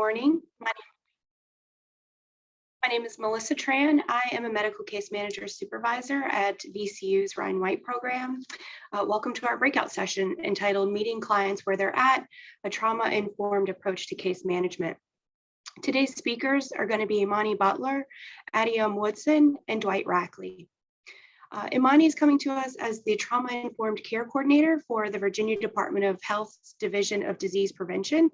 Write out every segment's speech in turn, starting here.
morning. My name is Melissa Tran. I am a medical case manager supervisor at VCU's Ryan White program. Welcome to our breakout session entitled Meeting Clients Where They're At, a Trauma-Informed Approach to Case Management. Today's speakers are going to be Imani Butler, Adiam Woodson, and Dwight Rackley. Imani is coming to us as the Trauma-Informed Care Coordinator for the Virginia Department of Health's Division of Disease Prevention.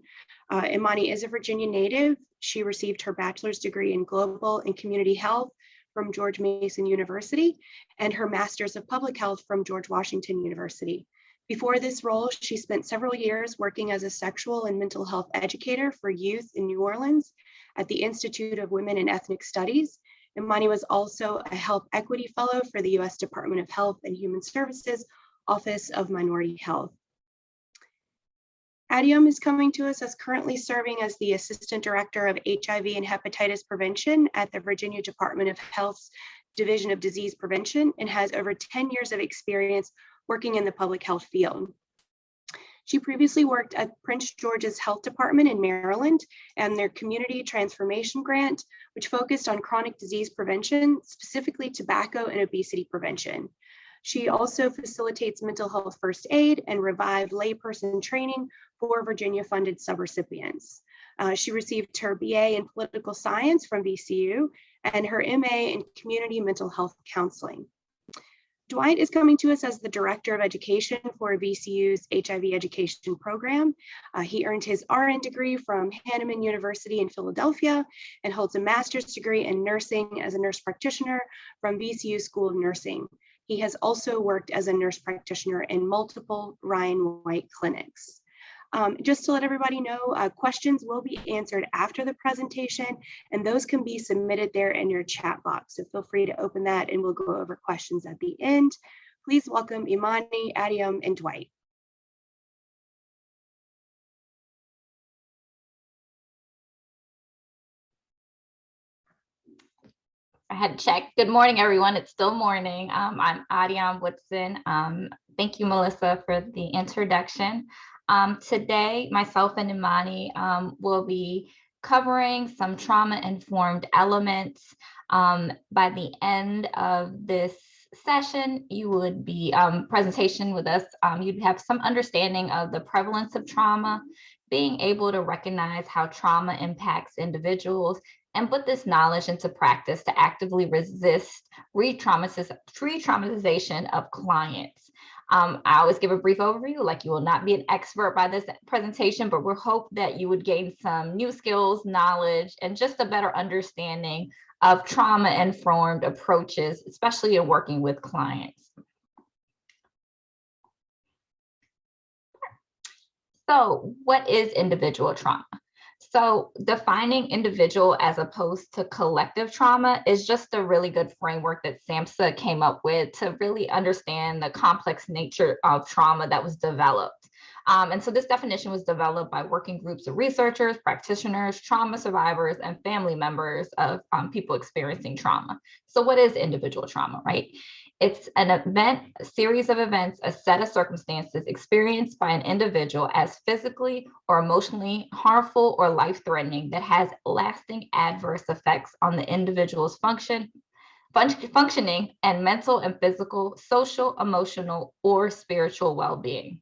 Imani is a Virginia native. She received her bachelor's degree in Global and Community Health from George Mason University and her master's of Public Health from George Washington University. Before this role, she spent several years working as a sexual and mental health educator for youth in New Orleans at the Institute of Women and Ethnic Studies. Imani was also a Health Equity Fellow for the U.S. Department of Health and Human Services Office of Minority Health. Adiam is coming to us as currently serving as the Assistant Director of HIV and Hepatitis Prevention at the Virginia Department of Health's Division of Disease Prevention and has over 10 years of experience working in the public health field. She previously worked at Prince George's Health Department in Maryland and their Community Transformation Grant, which focused on chronic disease prevention, specifically tobacco and obesity prevention. She also facilitates mental health first aid and revived layperson training for Virginia-funded subrecipients. She received her BA in Political Science from VCU and her MA in Community Mental Health Counseling. Dwight is coming to us as the Director of Education for VCU's HIV education program. He earned his RN degree from Hahnemann University in Philadelphia and holds a master's degree in nursing as a nurse practitioner from VCU School of Nursing. He has also worked as a nurse practitioner in multiple Ryan White clinics. Just to let everybody know, questions will be answered after the presentation, and those can be submitted there in your chat box. So feel free to open that and we'll go over questions at the end. Please welcome Imani, Adiam, and Dwight. I had checked. Good morning, everyone. It's still morning. I'm Adiam Woodson. Thank you, Melissa, for the introduction. Today, myself and Imani will be covering some trauma-informed elements. By the end of this session, you would be presentation with us. You'd have some understanding of the prevalence of trauma, being able to recognize how trauma impacts individuals, and put this knowledge into practice to actively resist re-traumatization of clients. I always give a brief overview, like you will not be an expert by this presentation, but we hope that you would gain some new skills, knowledge, and just a better understanding of trauma-informed approaches, especially in working with clients. So what is individual trauma? So defining individual as opposed to collective trauma is just a really good framework that SAMHSA came up with to really understand the complex nature of trauma that was developed. And so this definition was developed by working groups of researchers, practitioners, trauma survivors, and family members of people experiencing trauma. So what is individual trauma, right? It's an event, a series of events, a set of circumstances experienced by an individual as physically or emotionally harmful or life-threatening that has lasting adverse effects on the individual's functioning and mental and physical, social, emotional, or spiritual well-being.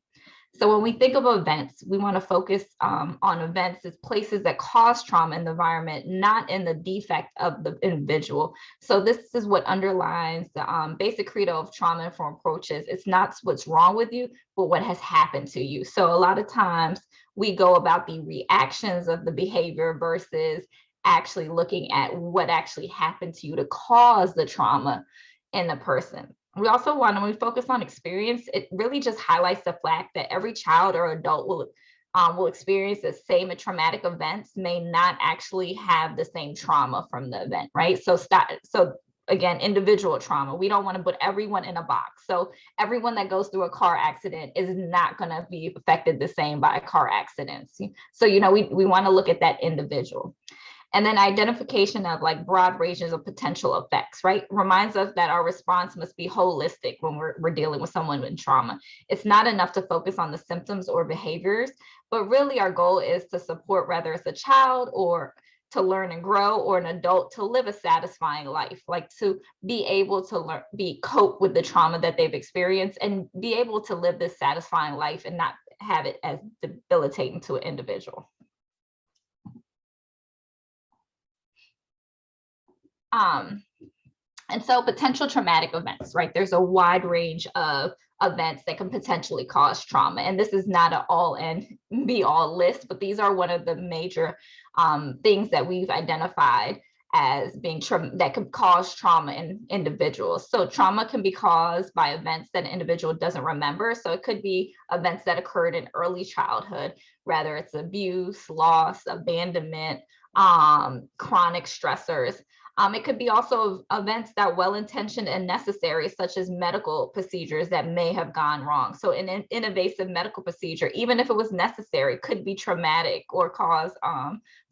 So when we think of events, we want to focus on events as places that cause trauma in the environment, not in the defect of the individual. So this is what underlines the basic credo of trauma-informed approaches. It's not what's wrong with you, but what has happened to you. So a lot of times we go about the reactions of the behavior versus actually looking at what actually happened to you to cause the trauma in the person. We also want, when we focus on experience, it really just highlights the fact that every child or adult will experience the same traumatic events, may not actually have the same trauma from the event, right? So again, individual trauma. We don't want to put everyone in a box. So everyone that goes through a car accident is not going to be affected the same by car accidents. So, we want to look at that individual. And then identification of like broad ranges of potential effects, right? Reminds us that our response must be holistic when we're dealing with someone in trauma. It's not enough to focus on the symptoms or behaviors, but really our goal is to support, whether it's a child or to learn and grow, or an adult to live a satisfying life, like to be able to cope with the trauma that they've experienced and be able to live this satisfying life and not have it as debilitating to an individual. And so potential traumatic events, right? There's a wide range of events that can potentially cause trauma. And this is not an all and be all list, but these are one of the major things that we've identified as being that could cause trauma in individuals. So trauma can be caused by events that an individual doesn't remember. So it could be events that occurred in early childhood, whether it's abuse, loss, abandonment, chronic stressors. It could be also events that are well-intentioned and necessary, such as medical procedures that may have gone wrong. So an invasive medical procedure, even if it was necessary, could be traumatic or cause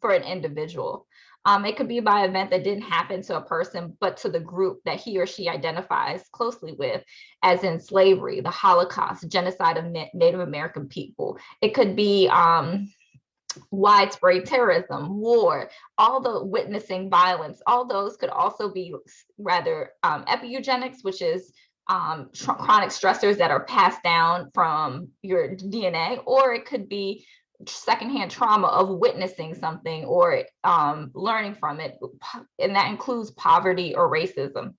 for an individual. It could be by an event that didn't happen to a person, but to the group that he or she identifies closely with, as in slavery, the Holocaust, genocide of Native American people. It could be widespread terrorism, war, all the witnessing violence, all those could also be rather epigenetics, which is chronic stressors that are passed down from your DNA, or it could be secondhand trauma of witnessing something or learning from it, and that includes poverty or racism.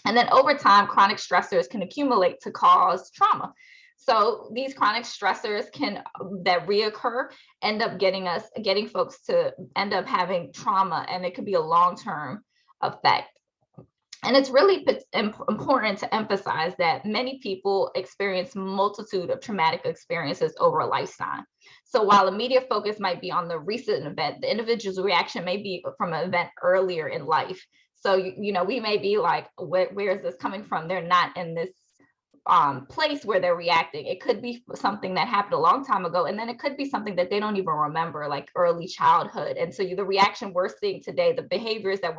And then over time, chronic stressors can accumulate to cause trauma. So these chronic stressors that reoccur end up getting folks to end up having trauma, and it could be a long-term effect. And it's really important to emphasize that many people experience multitude of traumatic experiences over a lifetime. So while immediate focus might be on the recent event, the individual's reaction may be from an event earlier in life. So, we may be like, where is this coming from? They're not in this place where they're reacting. It could be something that happened a long time ago, and then it could be something that they don't even remember, like early childhood. And so the reaction we're seeing today, the behaviors that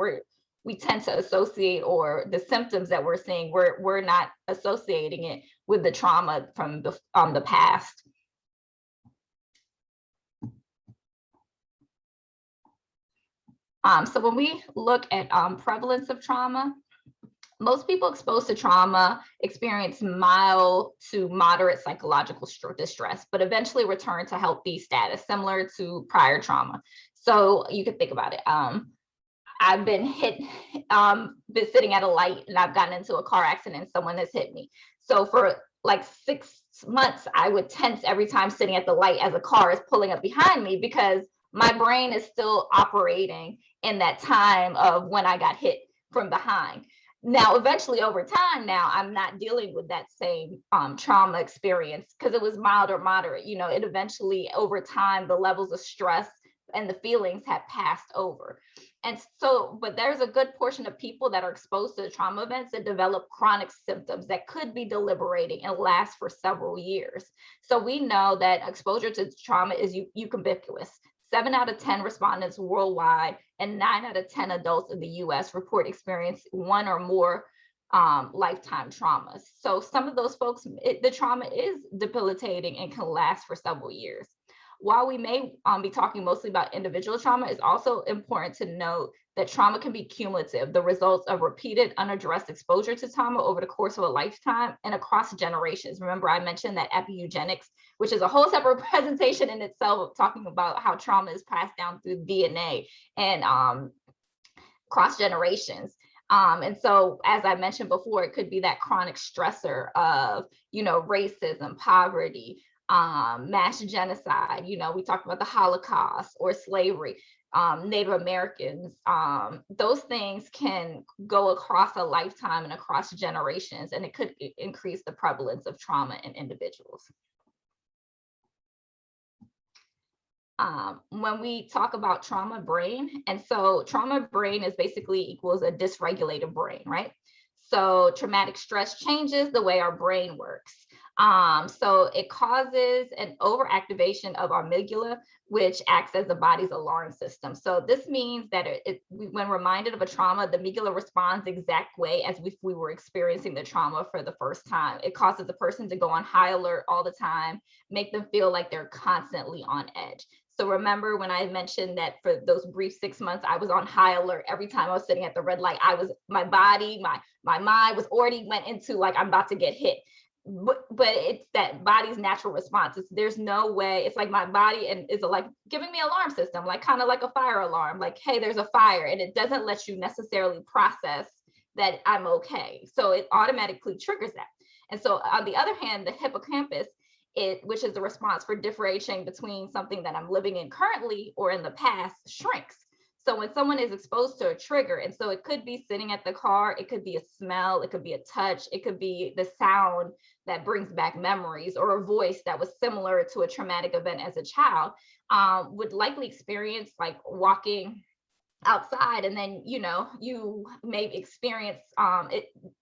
we tend to associate, or the symptoms that we're seeing, we're not associating it with the trauma from the past. So when we look at prevalence of trauma, most people exposed to trauma experience mild to moderate psychological distress, but eventually return to healthy status, similar to prior trauma. So you can think about it. I've been hit, been sitting at a light, and I've gotten into a car accident and someone has hit me. So for like 6 months, I would tense every time sitting at the light as a car is pulling up behind me, because my brain is still operating in that time of when I got hit from behind. Now, eventually over time, now I'm not dealing with that same trauma experience, because it was mild or moderate. It eventually, over time, the levels of stress and the feelings have passed over. And so, but there's a good portion of people that are exposed to the trauma events that develop chronic symptoms that could be deliberating and last for several years. So we know that exposure to trauma is ubiquitous. 7 out of 10 respondents worldwide and 9 out of 10 adults in the US report experience one or more lifetime traumas. So some of those folks, the trauma is debilitating and can last for several years. While we may be talking mostly about individual trauma, it's also important to note that trauma can be cumulative, the results of repeated unaddressed exposure to trauma over the course of a lifetime and across generations. Remember, I mentioned that epigenetics, which is a whole separate presentation in itself, talking about how trauma is passed down through DNA and cross generations. And so, as I mentioned before, it could be that chronic stressor of, racism, poverty, mass genocide. We talked about the Holocaust or slavery, Native Americans. Those things can go across a lifetime and across generations, and it could increase the prevalence of trauma in individuals. When we talk about trauma brain, and so trauma brain is basically equals a dysregulated brain, right? So traumatic stress changes the way our brain works. So it causes an overactivation of our amygdala, which acts as the body's alarm system. So this means that when reminded of a trauma, the amygdala responds the exact way as if we were experiencing the trauma for the first time. It causes the person to go on high alert all the time, make them feel like they're constantly on edge. So remember when I mentioned that for those brief 6 months, I was on high alert every time I was sitting at the red light. My body, my mind was already went into like, I'm about to get hit. But it's that body's natural response. There's no way. It's like my body and is like giving me alarm system, like kind of like a fire alarm, like, hey, there's a fire, and it doesn't let you necessarily process that I'm okay. So it automatically triggers that. And so on the other hand, the hippocampus, which is the response for differentiating between something that I'm living in currently or in the past, shrinks. So when someone is exposed to a trigger, and so it could be sitting at the car, it could be a smell, it could be a touch, it could be the sound that brings back memories, or a voice that was similar to a traumatic event as a child, would likely experience like walking outside, and then you may experience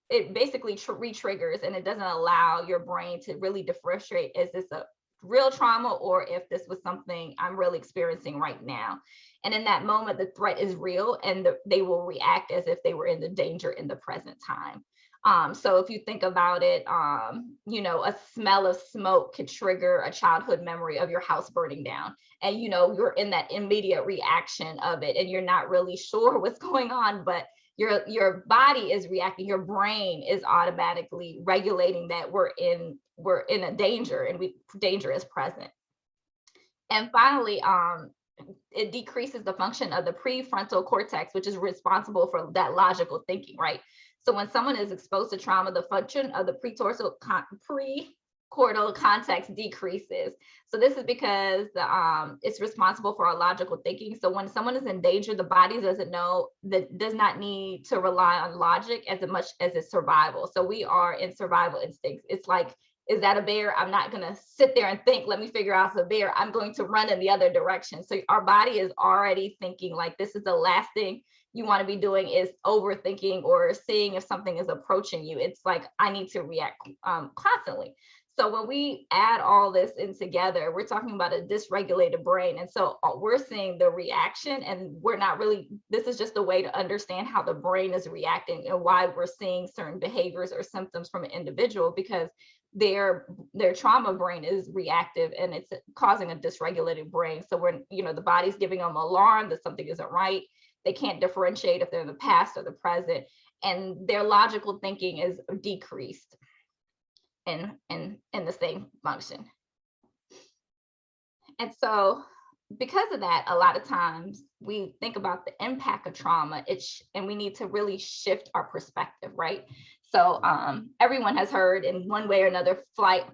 it basically re-triggers, and it doesn't allow your brain to really differentiate, is this a real trauma or if this was something I'm really experiencing right now. And in that moment, the threat is real, and they will react as if they were in the danger in the present time. So if you think about it, a smell of smoke could trigger a childhood memory of your house burning down. And, you're in that immediate reaction of it, and you're not really sure what's going on, but your body is reacting, your brain is automatically regulating that we're in a danger, and danger is present. And finally, it decreases the function of the prefrontal cortex, which is responsible for that logical thinking, right? So when someone is exposed to trauma, the function of the precortical cortex decreases. So this is because it's responsible for our logical thinking. So when someone is in danger, the body does not need to rely on logic as much as its survival. So we are in survival instincts. It's like, is that a bear? I'm not going to sit there and think, let me figure out if it's a bear. I'm going to run in the other direction. So our body is already thinking like, this is the last thing you want to be doing is overthinking or seeing if something is approaching you. It's like, I need to react constantly. So when we add all this in together, we're talking about a dysregulated brain. And so we're seeing the reaction, and this is just a way to understand how the brain is reacting and why we're seeing certain behaviors or symptoms from an individual, because their trauma brain is reactive and it's causing a dysregulated brain. So the body's giving them alarm that something isn't right. They can't differentiate if they're in the past or the present, and their logical thinking is decreased in the same function. And so because of that, a lot of times we think about the impact of trauma, and we need to really shift our perspective, right? So everyone has heard in one way or another, fight,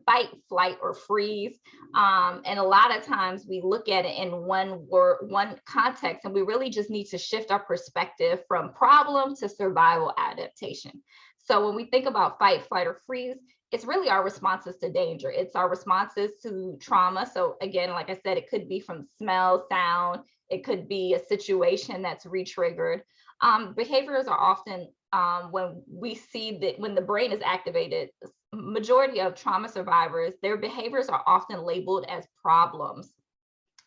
flight, or freeze. And a lot of times we look at it in one context, and we really just need to shift our perspective from problem to survival adaptation. So when we think about fight, flight, or freeze, it's really our responses to danger. It's our responses to trauma. So again, like I said, it could be from smell, sound. It could be a situation that's re-triggered. Behaviors are often, when the brain is activated, majority of trauma survivors, their behaviors are often labeled as problems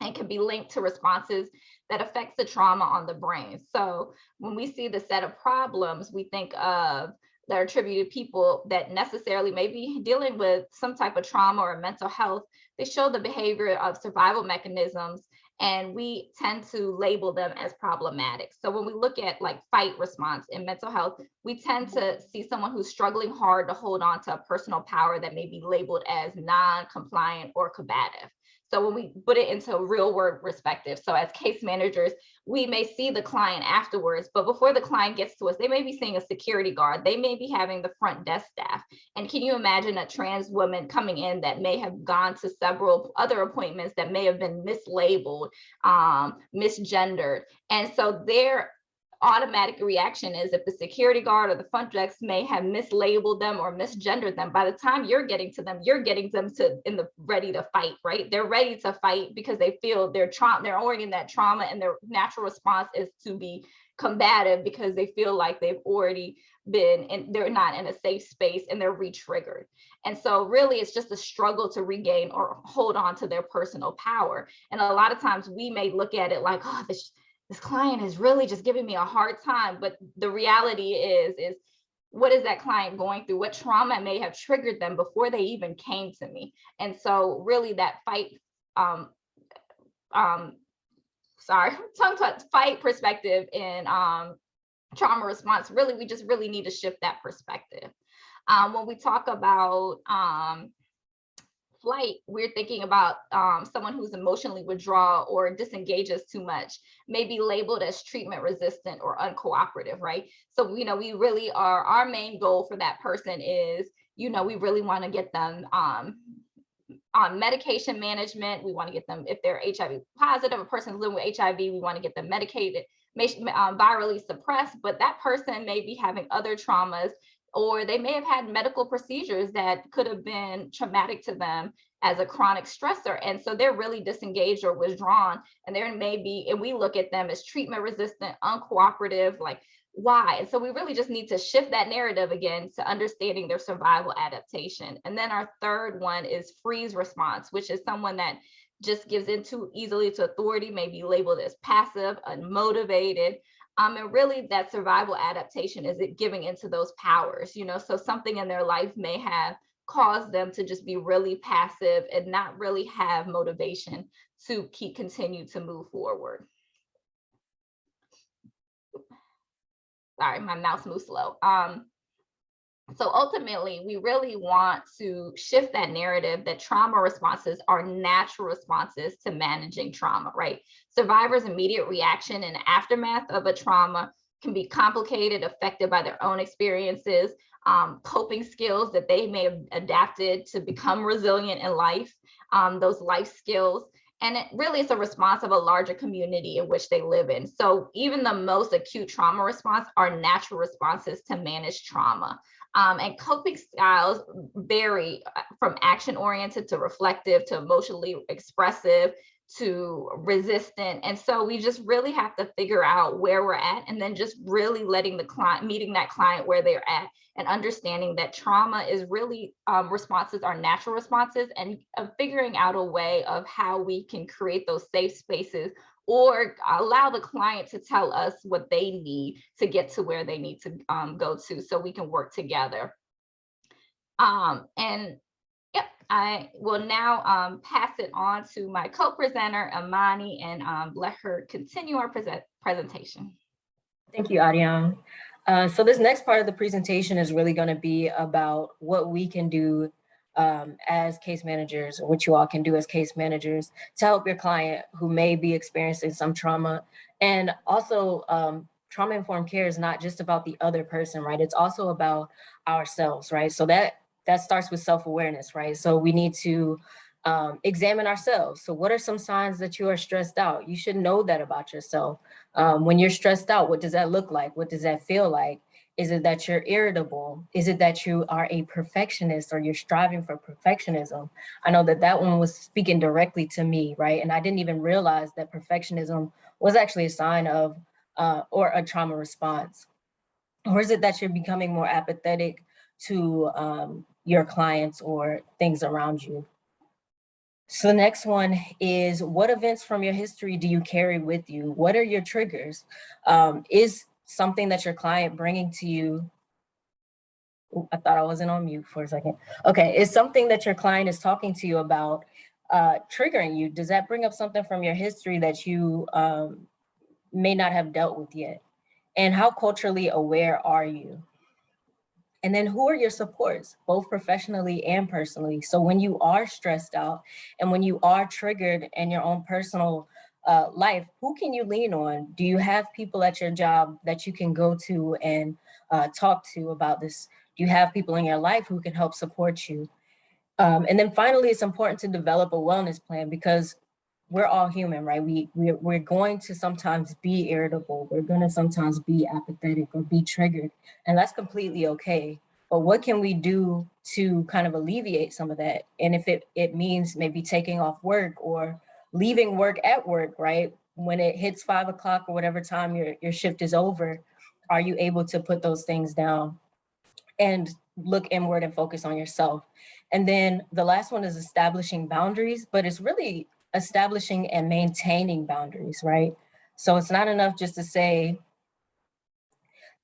and can be linked to responses that affects the trauma on the brain. So when we see the set of problems, we think of that are attributed to people that necessarily may be dealing with some type of trauma or mental health. They show the behavior of survival mechanisms, and we tend to label them as problematic. So when we look at like fight response in mental health, we tend to see someone who's struggling hard to hold on to a personal power that may be labeled as non-compliant or combative. So when we put it into a real world perspective, so as case managers, we may see the client afterwards, but before the client gets to us, they may be seeing a security guard. They may be having the front desk staff. And can you imagine a trans woman coming in that may have gone to several other appointments that may have been mislabeled, misgendered? And so their automatic reaction is if the security guard or the front desk may have mislabeled them or misgendered them, by the time you're getting to them to in the ready to fight, right? They're ready to fight because they feel they're already in that trauma, and their natural response is to be combative because they feel like they've already been and they're not in a safe space and they're re-triggered. And so really it's just a struggle to regain or hold on to their personal power. And a lot of times we may look at it like, oh, this client is really just giving me a hard time. But the reality is what is that client going through? What trauma may have triggered them before they even came to me? And so really that fight perspective in trauma response, really, we just really need to shift that perspective. When we talk about flight, we're thinking about someone who's emotionally withdrawn or disengages too much, may be labeled as treatment resistant or uncooperative, right? So, we really are, our main goal for that person is, we really want to get them on medication management. We want to get them, if they're HIV positive, a person living with HIV, we want to get them medicated, virally suppressed, but that person may be having other traumas, or they may have had medical procedures that could have been traumatic to them as a chronic stressor. And so they're really disengaged or withdrawn, and there may be, and we look at them as treatment resistant, uncooperative, like why? And so we really just need to shift that narrative again to understanding their survival adaptation. And then our third one is freeze response, which is someone that just gives in too easily to authority, may be labeled as passive, unmotivated. And really that survival adaptation is it giving into those powers, so something in their life may have caused them to just be really passive and not really have motivation to continue to move forward. Sorry, my mouse moves slow. So ultimately, we really want to shift that narrative that trauma responses are natural responses to managing trauma, right? Survivors' immediate reaction in the aftermath of a trauma can be complicated, affected by their own experiences, coping skills that they may have adapted to become resilient in life, those life skills. And it really is a response of a larger community in which they live in. So even the most acute trauma response are natural responses to manage trauma. And coping styles vary from action-oriented to reflective to emotionally expressive to resistant. And so we just really have to figure out where we're at, and then just really letting the client, meeting that client where they're at, and understanding that trauma is really responses are natural responses, and figuring out a way of how we can create those safe spaces or allow the client to tell us what they need to get to where they need to go to, so we can work together. And yep, I will now pass it on to my co-presenter, Amani, and let her continue our presentation. Thank you, Adiam. So this next part of the presentation is really going to be about what we can do as case managers, or what you all can do as case managers to help your client who may be experiencing some trauma. And also trauma-informed care is not just about the other person, right? It's also about ourselves, right? So that starts with self-awareness, right? So we need to examine ourselves. So what are some signs that you are stressed out? You should know that about yourself. When you're stressed out, what does that look like? What does that feel like? Is it that you're irritable? Is it that you are a perfectionist or you're striving for perfectionism? I know that one was speaking directly to me, right? And I didn't even realize that perfectionism was actually a sign of or a trauma response. Or is it that you're becoming more apathetic to your clients or things around you? So the next one is, what events from your history do you carry with you? What are your triggers? Is something that your client bringing to you, I thought I wasn't on mute for a second. Okay, is something that your client is talking to you about triggering you? Does that bring up something from your history that you may not have dealt with yet? And how culturally aware are you? And then who are your supports, both professionally and personally? So when you are stressed out and when you are triggered in your own personal life, who can you lean on? Do you have people at your job that you can go to and talk to about this? Do you have people in your life who can help support you? And then finally, it's important to develop a wellness plan, because we're all human, right? We're going to sometimes be irritable. We're going to sometimes be apathetic or be triggered, and that's completely okay. But what can we do to kind of alleviate some of that? And if it means maybe taking off work or leaving work at work, right? When it hits 5 o'clock or whatever time your shift is over, are you able to put those things down and look inward and focus on yourself? And then the last one is establishing boundaries, but it's really establishing and maintaining boundaries, right? So it's not enough just to say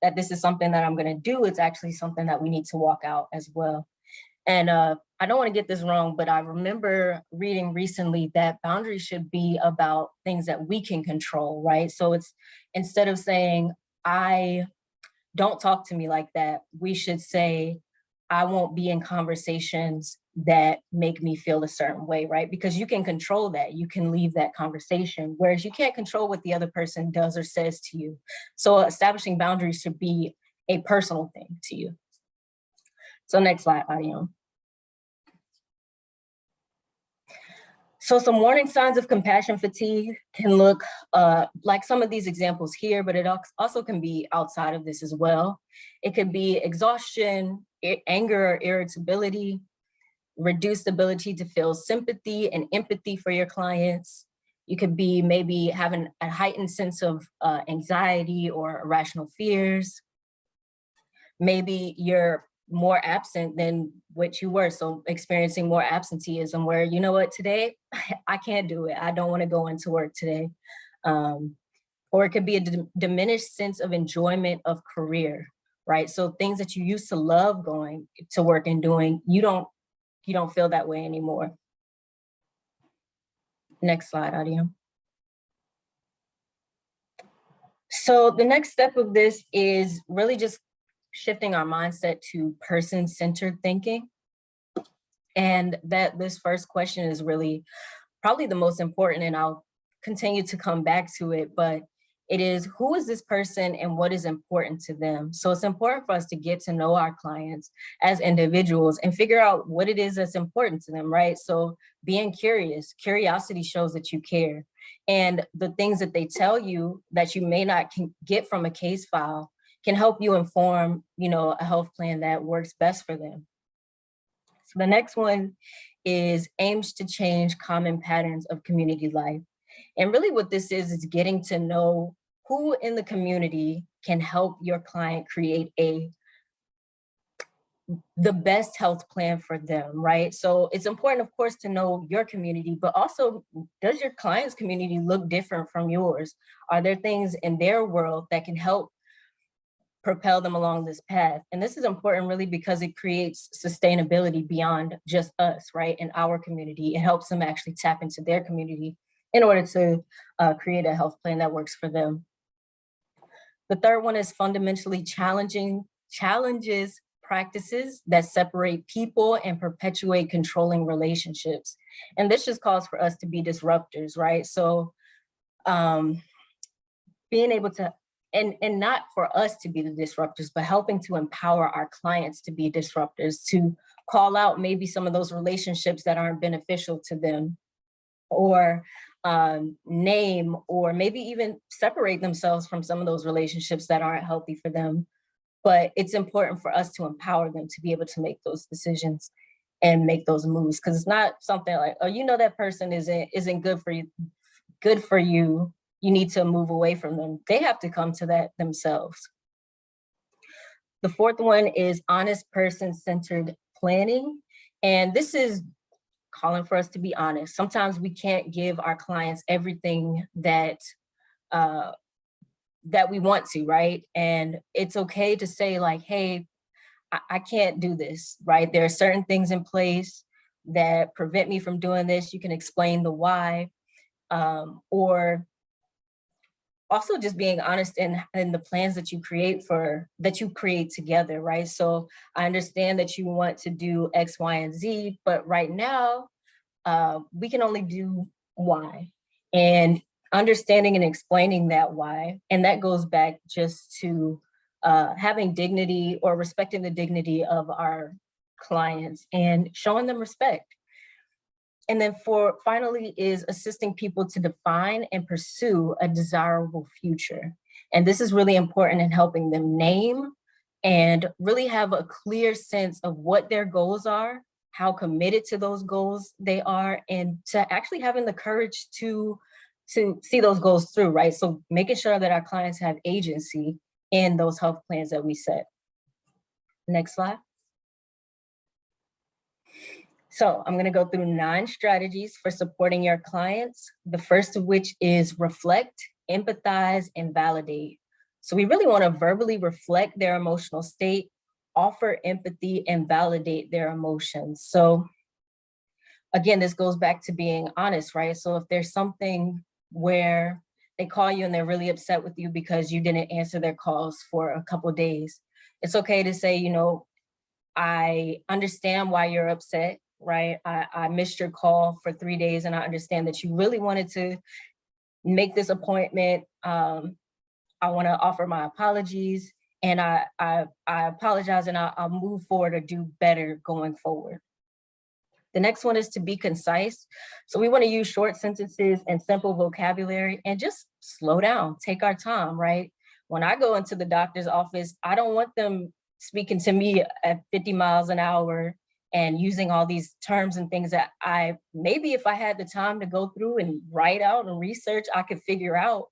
that this is something that I'm going to do. It's actually something that we need to walk out as well. And I don't want to get this wrong, but I remember reading recently that boundaries should be about things that we can control, right? So it's, instead of saying, I don't talk to me like that, we should say, I won't be in conversations that make me feel a certain way, right? Because you can control that. You can leave that conversation, whereas you can't control what the other person does or says to you. So establishing boundaries should be a personal thing to you. So next slide, Adion. So some warning signs of compassion fatigue can look like some of these examples here, but it also can be outside of this as well. It could be exhaustion, anger or irritability, reduced ability to feel sympathy and empathy for your clients. You could be maybe having a heightened sense of anxiety or irrational fears. Maybe you're more absent than what you were. So experiencing more absenteeism where, you know what, today, I can't do it. I don't want to go into work today. Or it could be a diminished sense of enjoyment of career, right? So things that you used to love going to work and doing, you don't feel that way anymore. Next slide, Adia. So the next step of this is really just shifting our mindset to person-centered thinking. And that this first question is really probably the most important, and I'll continue to come back to it, but it is, who is this person and what is important to them? So it's important for us to get to know our clients as individuals and figure out what it is that's important to them, right? So being curious, curiosity shows that you care. And the things that they tell you that you may not get from a case file can help you inform, a health plan that works best for them. So the next one is aims to change common patterns of community life. And really what this is getting to know who in the community can help your client create the best health plan for them, right? So it's important, of course, to know your community, but also, does your client's community look different from yours? Are there things in their world that can help propel them along this path? And this is important really because it creates sustainability beyond just us, right? In our community, it helps them actually tap into their community in order to create a health plan that works for them. The third one is fundamentally challenges practices that separate people and perpetuate controlling relationships. And this just calls for us to be disruptors, right? So being able to, and not for us to be the disruptors, but helping to empower our clients to be disruptors, to call out maybe some of those relationships that aren't beneficial to them, or name, or maybe even separate themselves from some of those relationships that aren't healthy for them. But it's important for us to empower them to be able to make those decisions and make those moves, because it's not something like, oh, that person isn't good for you. You need to move away from them. They have to come to that themselves. The fourth one is honest person-centered planning. And this is calling for us to be honest. Sometimes we can't give our clients everything that we want to, right? And it's okay to say like, hey, I can't do this, right? There are certain things in place that prevent me from doing this. You can explain the why, or also just being honest in the plans that you create together, right? So I understand that you want to do X, Y, and Z, but right now we can only do Y. And understanding and explaining that why, and that goes back just to having dignity or respecting the dignity of our clients and showing them respect. And then finally is assisting people to define and pursue a desirable future. And this is really important in helping them name and really have a clear sense of what their goals are, how committed to those goals they are, and to actually having the courage to see those goals through, right? So making sure that our clients have agency in those health plans that we set. Next slide. So I'm going to go through 9 strategies for supporting your clients. The first of which is reflect, empathize, and validate. So we really want to verbally reflect their emotional state, offer empathy, and validate their emotions. So again, this goes back to being honest, right? So if there's something where they call you and they're really upset with you because you didn't answer their calls for a couple of days, it's okay to say, I understand why you're upset, right? I missed your call for 3 days, and I understand that you really wanted to make this appointment. I want to offer my apologies, and I apologize, and I'll move forward or do better going forward. The next one is to be concise. So we want to use short sentences and simple vocabulary and just slow down, take our time, right? When I go into the doctor's office, I don't want them speaking to me at 50 miles an hour and using all these terms and things that maybe if I had the time to go through and write out and research, I could figure out.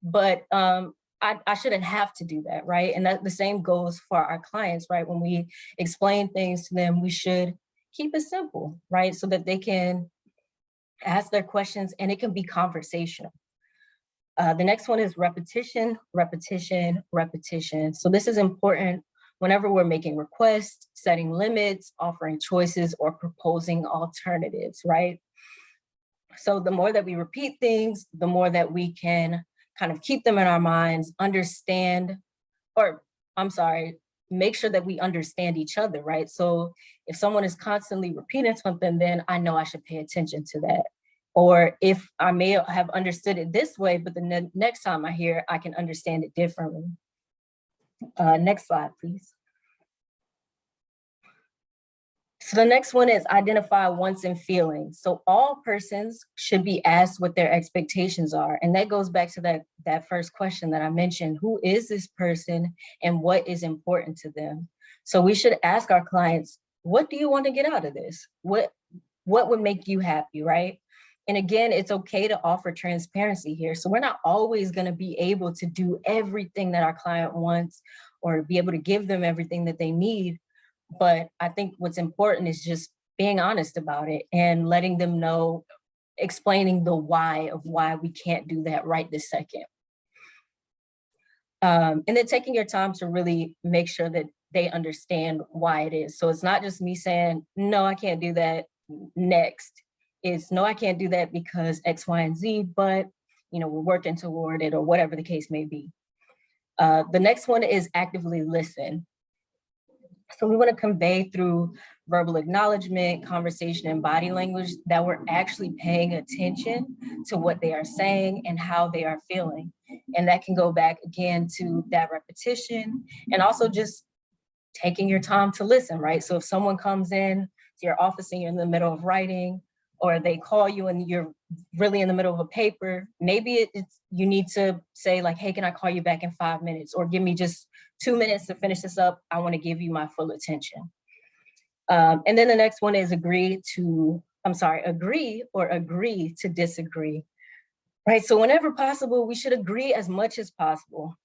But I shouldn't have to do that, right? And that the same goes for our clients, right? When we explain things to them, we should keep it simple, right? So that they can ask their questions and it can be conversational. The next one is repetition, repetition, repetition. So this is important whenever we're making requests, setting limits, offering choices, or proposing alternatives, right? So the more that we repeat things, the more that we can kind of keep them in our minds, make sure that we understand each other, right? So if someone is constantly repeating something, then I know I should pay attention to that. Or if I may have understood it this way, but the next time I hear it, I can understand it differently. Next slide, please. So the next one is identify wants and feelings. So all persons should be asked what their expectations are. And that goes back to that first question that I mentioned. Who is this person and what is important to them? So we should ask our clients, what do you want to get out of this? What would make you happy, right? And again, it's okay to offer transparency here. So we're not always going to be able to do everything that our client wants or be able to give them everything that they need. But I think what's important is just being honest about it and letting them know, explaining the why of why we can't do that right this second. And then taking your time to really make sure that they understand why it is. So it's not just me saying, no, I can't do that next. It's no, I can't do that because X, Y, and Z, but we're working toward it or whatever the case may be. The next one is actively listen. So we want to convey through verbal acknowledgement, conversation, and body language that we're actually paying attention to what they are saying and how they are feeling. And that can go back again to that repetition and also just taking your time to listen, right? So if someone comes in to your office and you're in the middle of writing, or they call you and you're really in the middle of a paper, maybe you need to say like, hey, can I call you back in 5 minutes? Or give me just 2 minutes to finish this up. I want to give you my full attention. And then the next one is agree or agree to disagree, right? So whenever possible, we should agree as much as possible.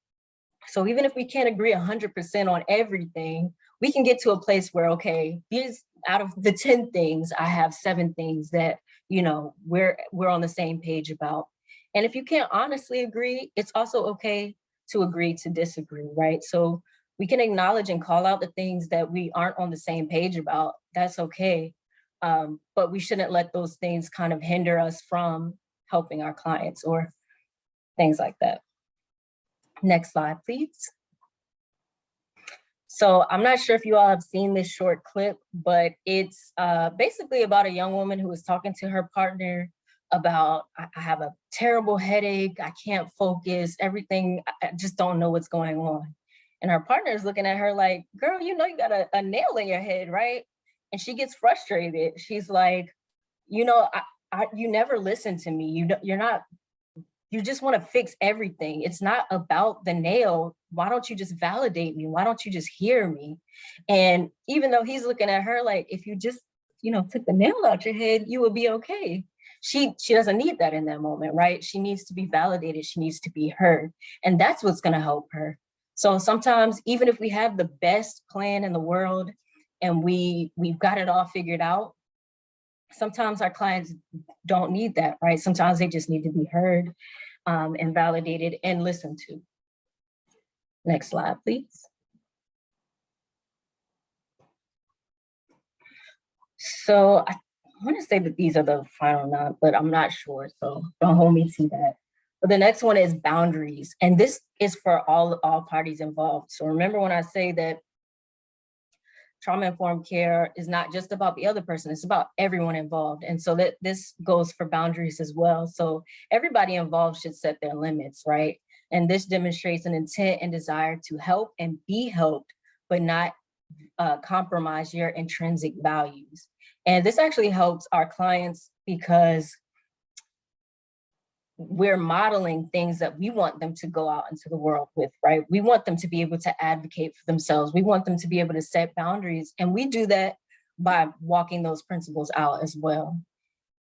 So even if we can't agree 100% on everything, we can get to a place where, okay, these out of the 10 things, I have 7 things that, we're on the same page about. And if you can't honestly agree, it's also okay to agree to disagree, right? So we can acknowledge and call out the things that we aren't on the same page about. That's okay. But we shouldn't let those things kind of hinder us from helping our clients or things like that. Next slide, please. So I'm not sure if you all have seen this short clip, but it's basically about a young woman who was talking to her partner about, I have a terrible headache, I can't focus, everything, I just don't know what's going on. And her partner is looking at her like, girl, you got a nail in your head, right? And she gets frustrated. She's like, you know, you never listen to me. You just want to fix everything. It's not about the nail. Why don't you just validate me? Why don't you just hear me? And even though he's looking at her like, if you just, took the nail out your head, you would be okay. She doesn't need that in that moment, right? She needs to be validated. She needs to be heard. And that's what's going to help her. So sometimes, even if we have the best plan in the world and we've got it all figured out, sometimes our clients don't need that, right? Sometimes they just need to be heard and validated and listened to. Next slide, please. So I want to say that these are the final 9, but I'm not sure, so don't hold me to that. But the next one is boundaries, and this is for all parties involved. So remember when I say that trauma-informed care is not just about the other person, it's about everyone involved. And so that this goes for boundaries as well. So everybody involved should set their limits, right? And this demonstrates an intent and desire to help and be helped, but not compromise your intrinsic values. And this actually helps our clients because we're modeling things that we want them to go out into the world with, right? We want them to be able to advocate for themselves. We want them to be able to set boundaries. And we do that by walking those principles out as well.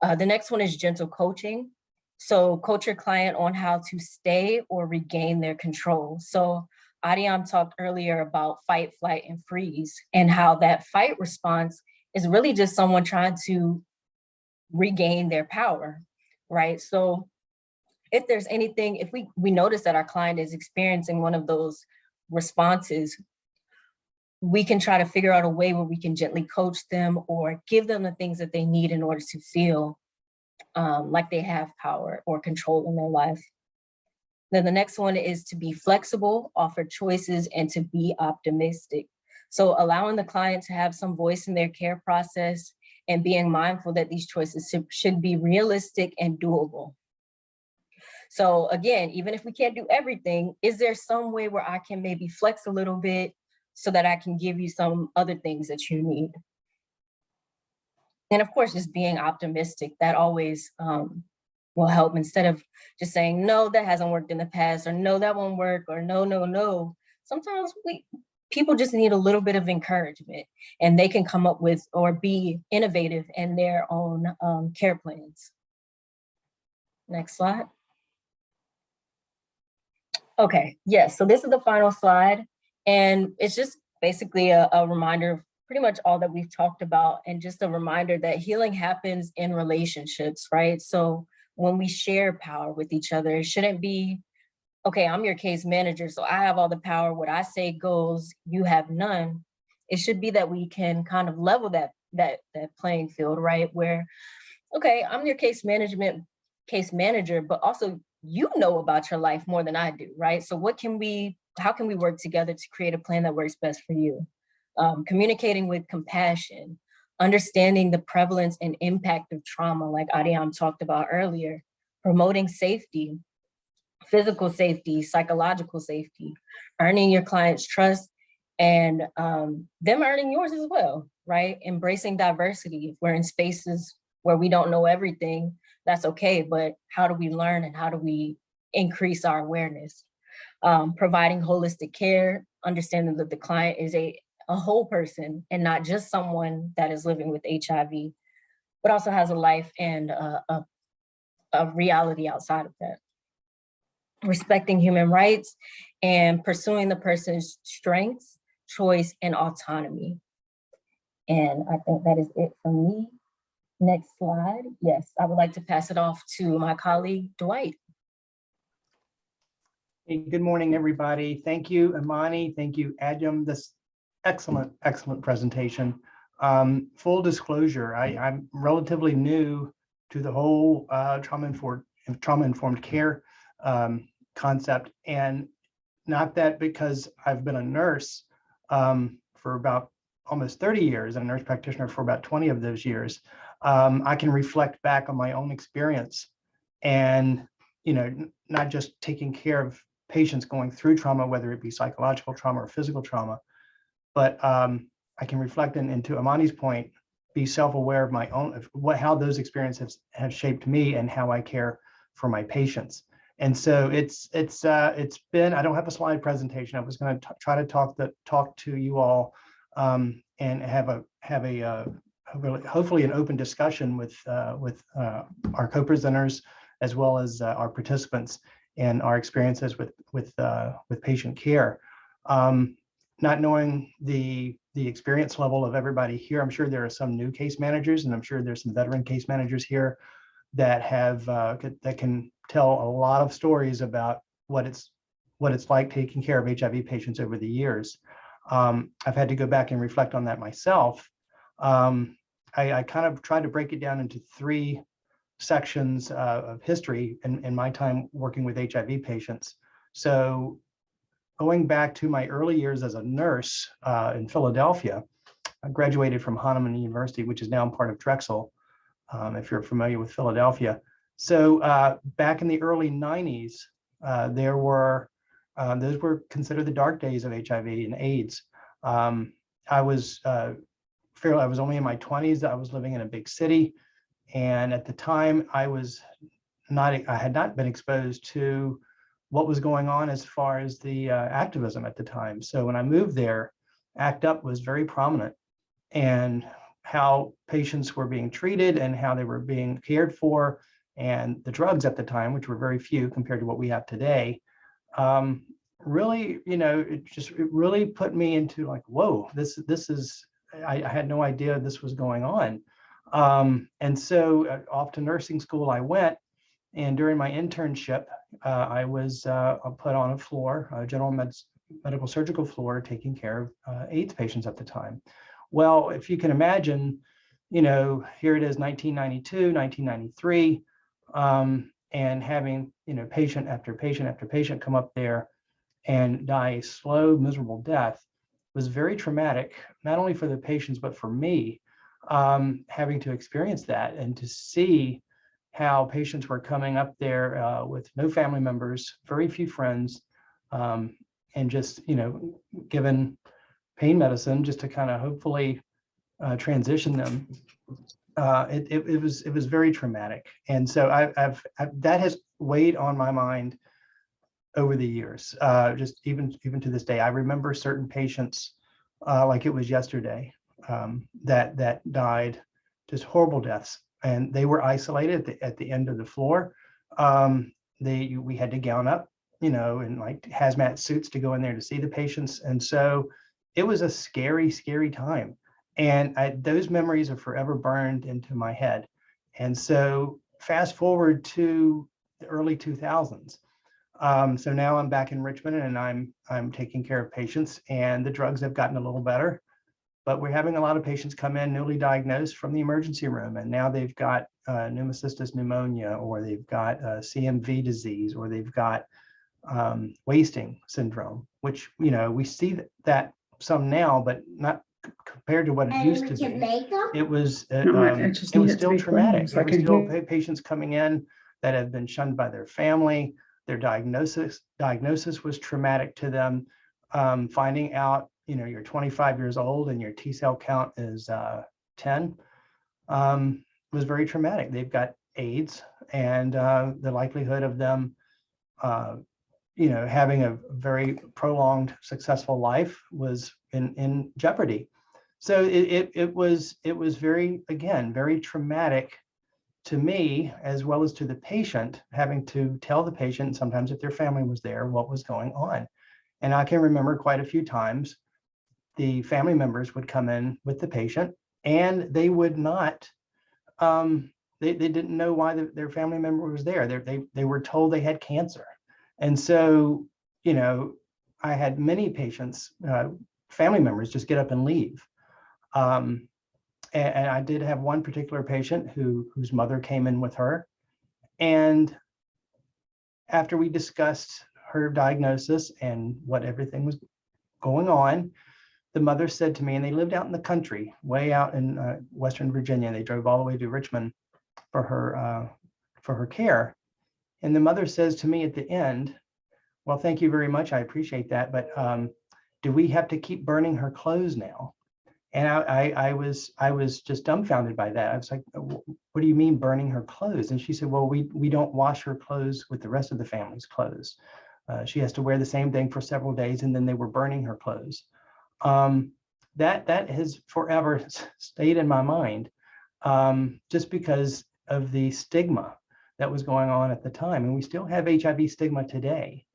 The next one is gentle coaching. So coach your client on how to stay or regain their control. So Adiam talked earlier about fight, flight, and freeze, and how that fight response is really just someone trying to regain their power, right? So if there's anything, if we notice that our client is experiencing one of those responses, we can try to figure out a way where we can gently coach them or give them the things that they need in order to feel like they have power or control in their life. Then the next one is to be flexible, offer choices, and to be optimistic. So allowing the client to have some voice in their care process and being mindful that these choices should be realistic and doable. So again, even if we can't do everything, is there some way where I can maybe flex a little bit so that I can give you some other things that you need? And of course, just being optimistic, that always will help, instead of just saying, no, that hasn't worked in the past, or no, that won't work, or no, no, no. Sometimes people just need a little bit of encouragement, and they can come up with or be innovative in their own care plans. Next slide. Okay, yes, so this is the final slide, and it's just basically a reminder of pretty much all that we've talked about, and just a reminder that healing happens in relationships, right? So when we share power with each other, it shouldn't be, okay, I'm your case manager, so I have all the power, what I say goes, you have none. It should be that we can kind of level that playing field, right? Where, okay, I'm your case manager, but also you know about your life more than I do, right? So how can we work together to create a plan that works best for you? Communicating with compassion, understanding the prevalence and impact of trauma, like Adiam talked about earlier, promoting safety, physical safety, psychological safety, earning your client's trust, and them earning yours as well, right? Embracing diversity. If we're in spaces where we don't know everything, that's okay, but how do we learn and how do we increase our awareness? Providing holistic care, understanding that the client is a whole person and not just someone that is living with HIV, but also has a life and a reality outside of that. Respecting human rights and pursuing the person's strengths, choice, and autonomy. And I think that is it from me. Next slide. Yes, I would like to pass it off to my colleague, Dwight. Hey, good morning, everybody. Thank you, Imani. Thank you, Adjum. This excellent presentation. Full disclosure, I'm relatively new to the whole trauma-informed care concept, and not that because I've been a nurse for about almost 30 years and a nurse practitioner for about 20 of those years. I can reflect back on my own experience, and not just taking care of patients going through trauma, whether it be psychological trauma or physical trauma, but I can reflect into Imani's point be self-aware of my own, of how those experiences have shaped me and how I care for my patients. And so it's been, I don't have a slide presentation. I was going to try to talk to you all and have a really, hopefully an open discussion with our co-presenters as well as our participants and our experiences with patient care. Not knowing the experience level of everybody here, I'm sure there are some new case managers, and I'm sure there's some veteran case managers here that have that can tell a lot of stories about what it's like taking care of HIV patients over the years. I've had to go back and reflect on that myself. I kind of tried to break it down into 3 sections of history in my time working with HIV patients. So going back to my early years as a nurse in Philadelphia, I graduated from Hahnemann University, which is now part of Drexel, if you're familiar with Philadelphia. So back in the early 90s, those were considered the dark days of HIV and AIDS. I was only in my 20s. I was living in a big city. And at the time, I had not been exposed to what was going on as far as the activism at the time. So when I moved there, ACT UP was very prominent, and how patients were being treated and how they were being cared for, and the drugs at the time, which were very few compared to what we have today, really, it really put me into like, whoa, this is, I had no idea this was going on. And so off to nursing school I went, and during my internship, I was put on a floor, a general medical surgical floor, taking care of AIDS patients at the time. Well, if you can imagine, here it is 1992, 1993, and having, patient after patient after patient come up there and die a slow, miserable death was very traumatic, not only for the patients, but for me, having to experience that and to see how patients were coming up there with no family members, very few friends, and just, given pain medicine just to kind of hopefully transition them. It was very traumatic. And so that has weighed on my mind over the years, just even to this day. I remember certain patients like it was yesterday that died, just horrible deaths. And they were isolated at the end of the floor. We had to gown up, in like hazmat suits to go in there to see the patients. And so it was a scary, scary time. And those memories are forever burned into my head. And so fast forward to the early 2000s. So now I'm back in Richmond, and I'm taking care of patients, and the drugs have gotten a little better. But we're having a lot of patients come in newly diagnosed from the emergency room, and now they've got pneumocystis pneumonia, or they've got CMV disease, or they've got wasting syndrome, which, we see that some now, but not compared to what it used to be. It was still traumatic. There were still patients coming in that have been shunned by their family. Their diagnosis was traumatic to them. Finding out, you're 25 years old and your T cell count is 10 was very traumatic. They've got AIDS, and the likelihood of them, having a very prolonged, successful life was in jeopardy. So it was very, again, very traumatic to me, as well as to the patient, having to tell the patient, sometimes if their family was there, what was going on. And I can remember quite a few times the family members would come in with the patient, and they would not, they didn't know why their family member was there. They were told they had cancer. And so, I had many patients, family members just get up and leave. And I did have one particular patient whose mother came in with her. And after we discussed her diagnosis and what everything was going on, the mother said to me, and they lived out in the country, way out in Western Virginia. They drove all the way to Richmond for her care. And the mother says to me at the end, well, thank you very much. I appreciate that. But do we have to keep burning her clothes now? And I was just dumbfounded by that. I was like, what do you mean burning her clothes? And she said, well, we don't wash her clothes with the rest of the family's clothes. She has to wear the same thing for several days, and then they were burning her clothes. That has forever stayed in my mind, just because of the stigma that was going on at the time. And we still have HIV stigma today.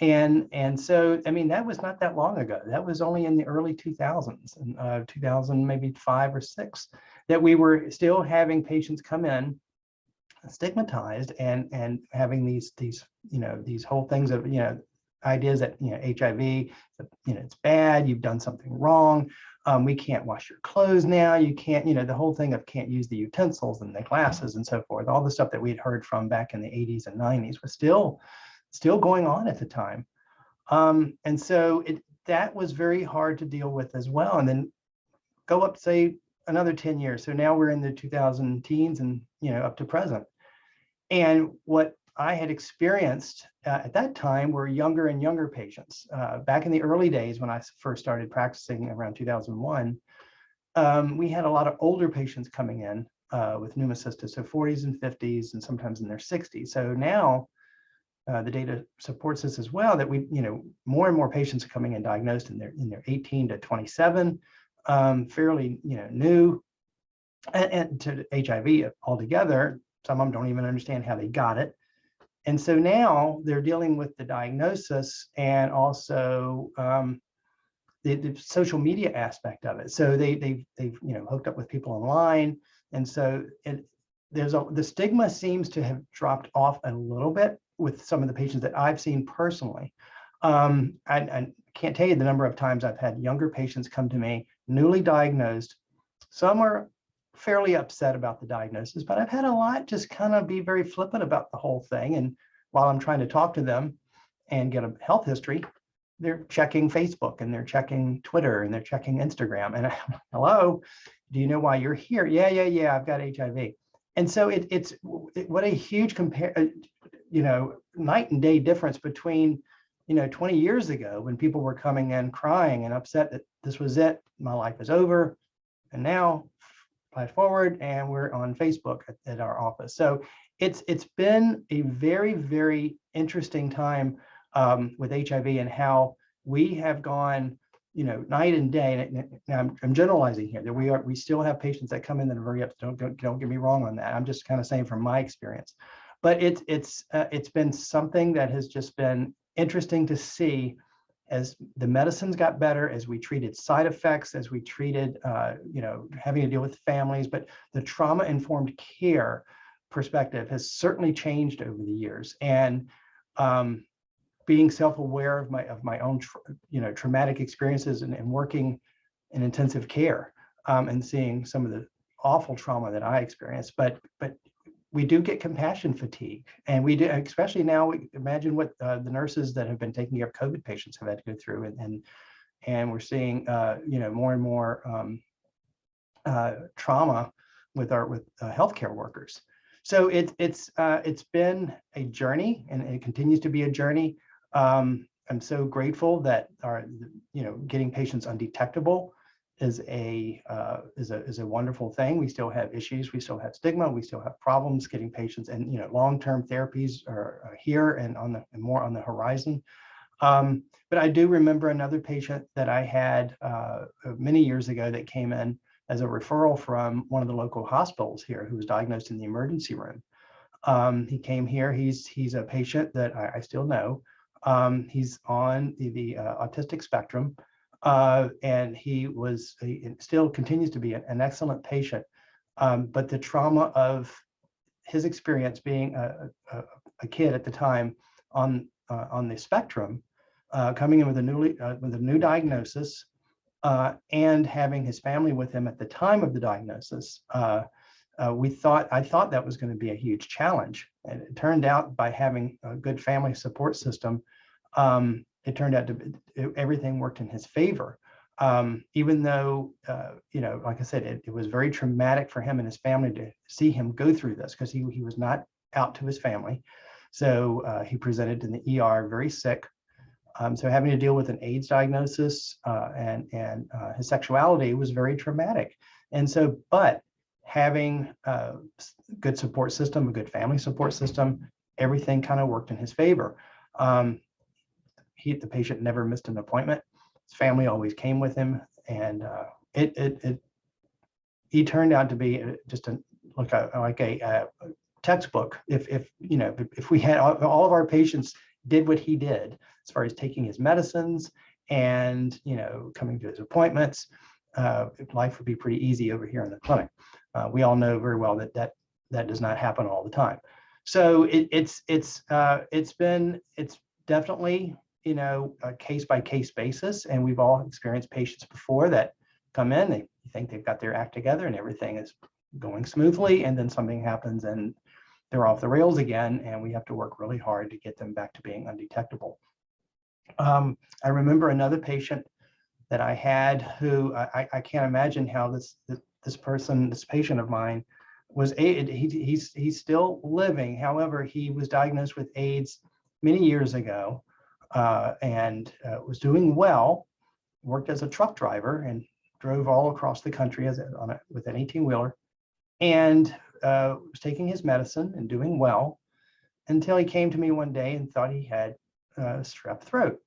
And so, I mean, that was not that long ago. That was only in the early 2000s, 2000, maybe 5 or 6, that we were still having patients come in stigmatized and having these these whole things of ideas that HIV, it's bad, you've done something wrong, we can't wash your clothes now, you can't, the whole thing of can't use the utensils and the glasses and so forth. All the stuff that we had heard from back in the 80s and 90s was still going on at the time. And so that was very hard to deal with as well. And then go up, say, another 10 years. So now we're in the 2000 teens and up to present. And what I had experienced at that time were younger and younger patients. Back in the early days when I first started practicing around 2001, we had a lot of older patients coming in with pneumocystis, so 40s and 50s and sometimes in their 60s. So now the data supports this as well, that we, more and more patients are coming in diagnosed in their 18 to 27, fairly, new and to HIV altogether. Some of them don't even understand how they got it. And so now they're dealing with the diagnosis and also the social media aspect of it. So they've hooked up with people online. And so the stigma seems to have dropped off a little bit with some of the patients that I've seen personally. I can't tell you the number of times I've had younger patients come to me, newly diagnosed. Some are fairly upset about the diagnosis, but I've had a lot just kind of be very flippant about the whole thing. And while I'm trying to talk to them and get a health history, they're checking Facebook and they're checking Twitter and they're checking Instagram. And hello, do you know why you're here? Yeah, I've got HIV. And so it's what a huge night and day difference between 20 years ago when people were coming in crying and upset that this was it, my life is over, and now flash forward and we're on Facebook at our office. So it's been a very, very interesting time with HIV and how we have gone night and day. And I'm generalizing here that we still have patients that come in that are very upset. Don't get me wrong on that. I'm just kind of saying from my experience, but it's been something that has just been interesting to see as the medicines got better, as we treated side effects, as we treated having to deal with families, but the trauma-informed care perspective has certainly changed over the years. And being self-aware of my own traumatic experiences and working in intensive care and seeing some of the awful trauma that I experienced, but we do get compassion fatigue, and we do, especially now. Imagine what the nurses that have been taking care of COVID patients have had to go through, and we're seeing more and more trauma with healthcare workers. So it's been a journey, and it continues to be a journey. I'm so grateful that getting patients undetectable is a wonderful thing. We still have issues, we still have stigma, we still have problems getting patients, and long-term therapies are here and more on the horizon. But I do remember another patient that I had many years ago that came in as a referral from one of the local hospitals here, who was diagnosed in the emergency room. He came here. He's a patient that I still know. He's on the autistic spectrum. And he still continues to be an excellent patient. But the trauma of his experience being a kid at the time on the spectrum, coming in with a new diagnosis, and having his family with him at the time of the diagnosis, I thought that was going to be a huge challenge. And it turned out, by having a good family support system, it turned out everything worked in his favor. Even though, like I said, it was very traumatic for him and his family to see him go through this, because he was not out to his family. So he presented in the ER very sick. So having to deal with an AIDS diagnosis and his sexuality was very traumatic. And so, but having a good support system, a good family support system, everything kind of worked in his favor. The patient never missed an appointment. His family always came with him, and he turned out to be just like a textbook. If we had all of our patients did what he did as far as taking his medicines and coming to his appointments, life would be pretty easy over here in the clinic. We all know very well that does not happen all the time. So it's definitely a case by case basis, and we've all experienced patients before that come in, they think they've got their act together and everything is going smoothly, and then something happens and they're off the rails again, and we have to work really hard to get them back to being undetectable. I remember another patient that I had who I can't imagine how this patient of mine was. He's still living. However, he was diagnosed with AIDS many years ago and was doing well, worked as a truck driver and drove all across the country with an 18-wheeler, and was taking his medicine and doing well until he came to me one day and thought he had strep throat.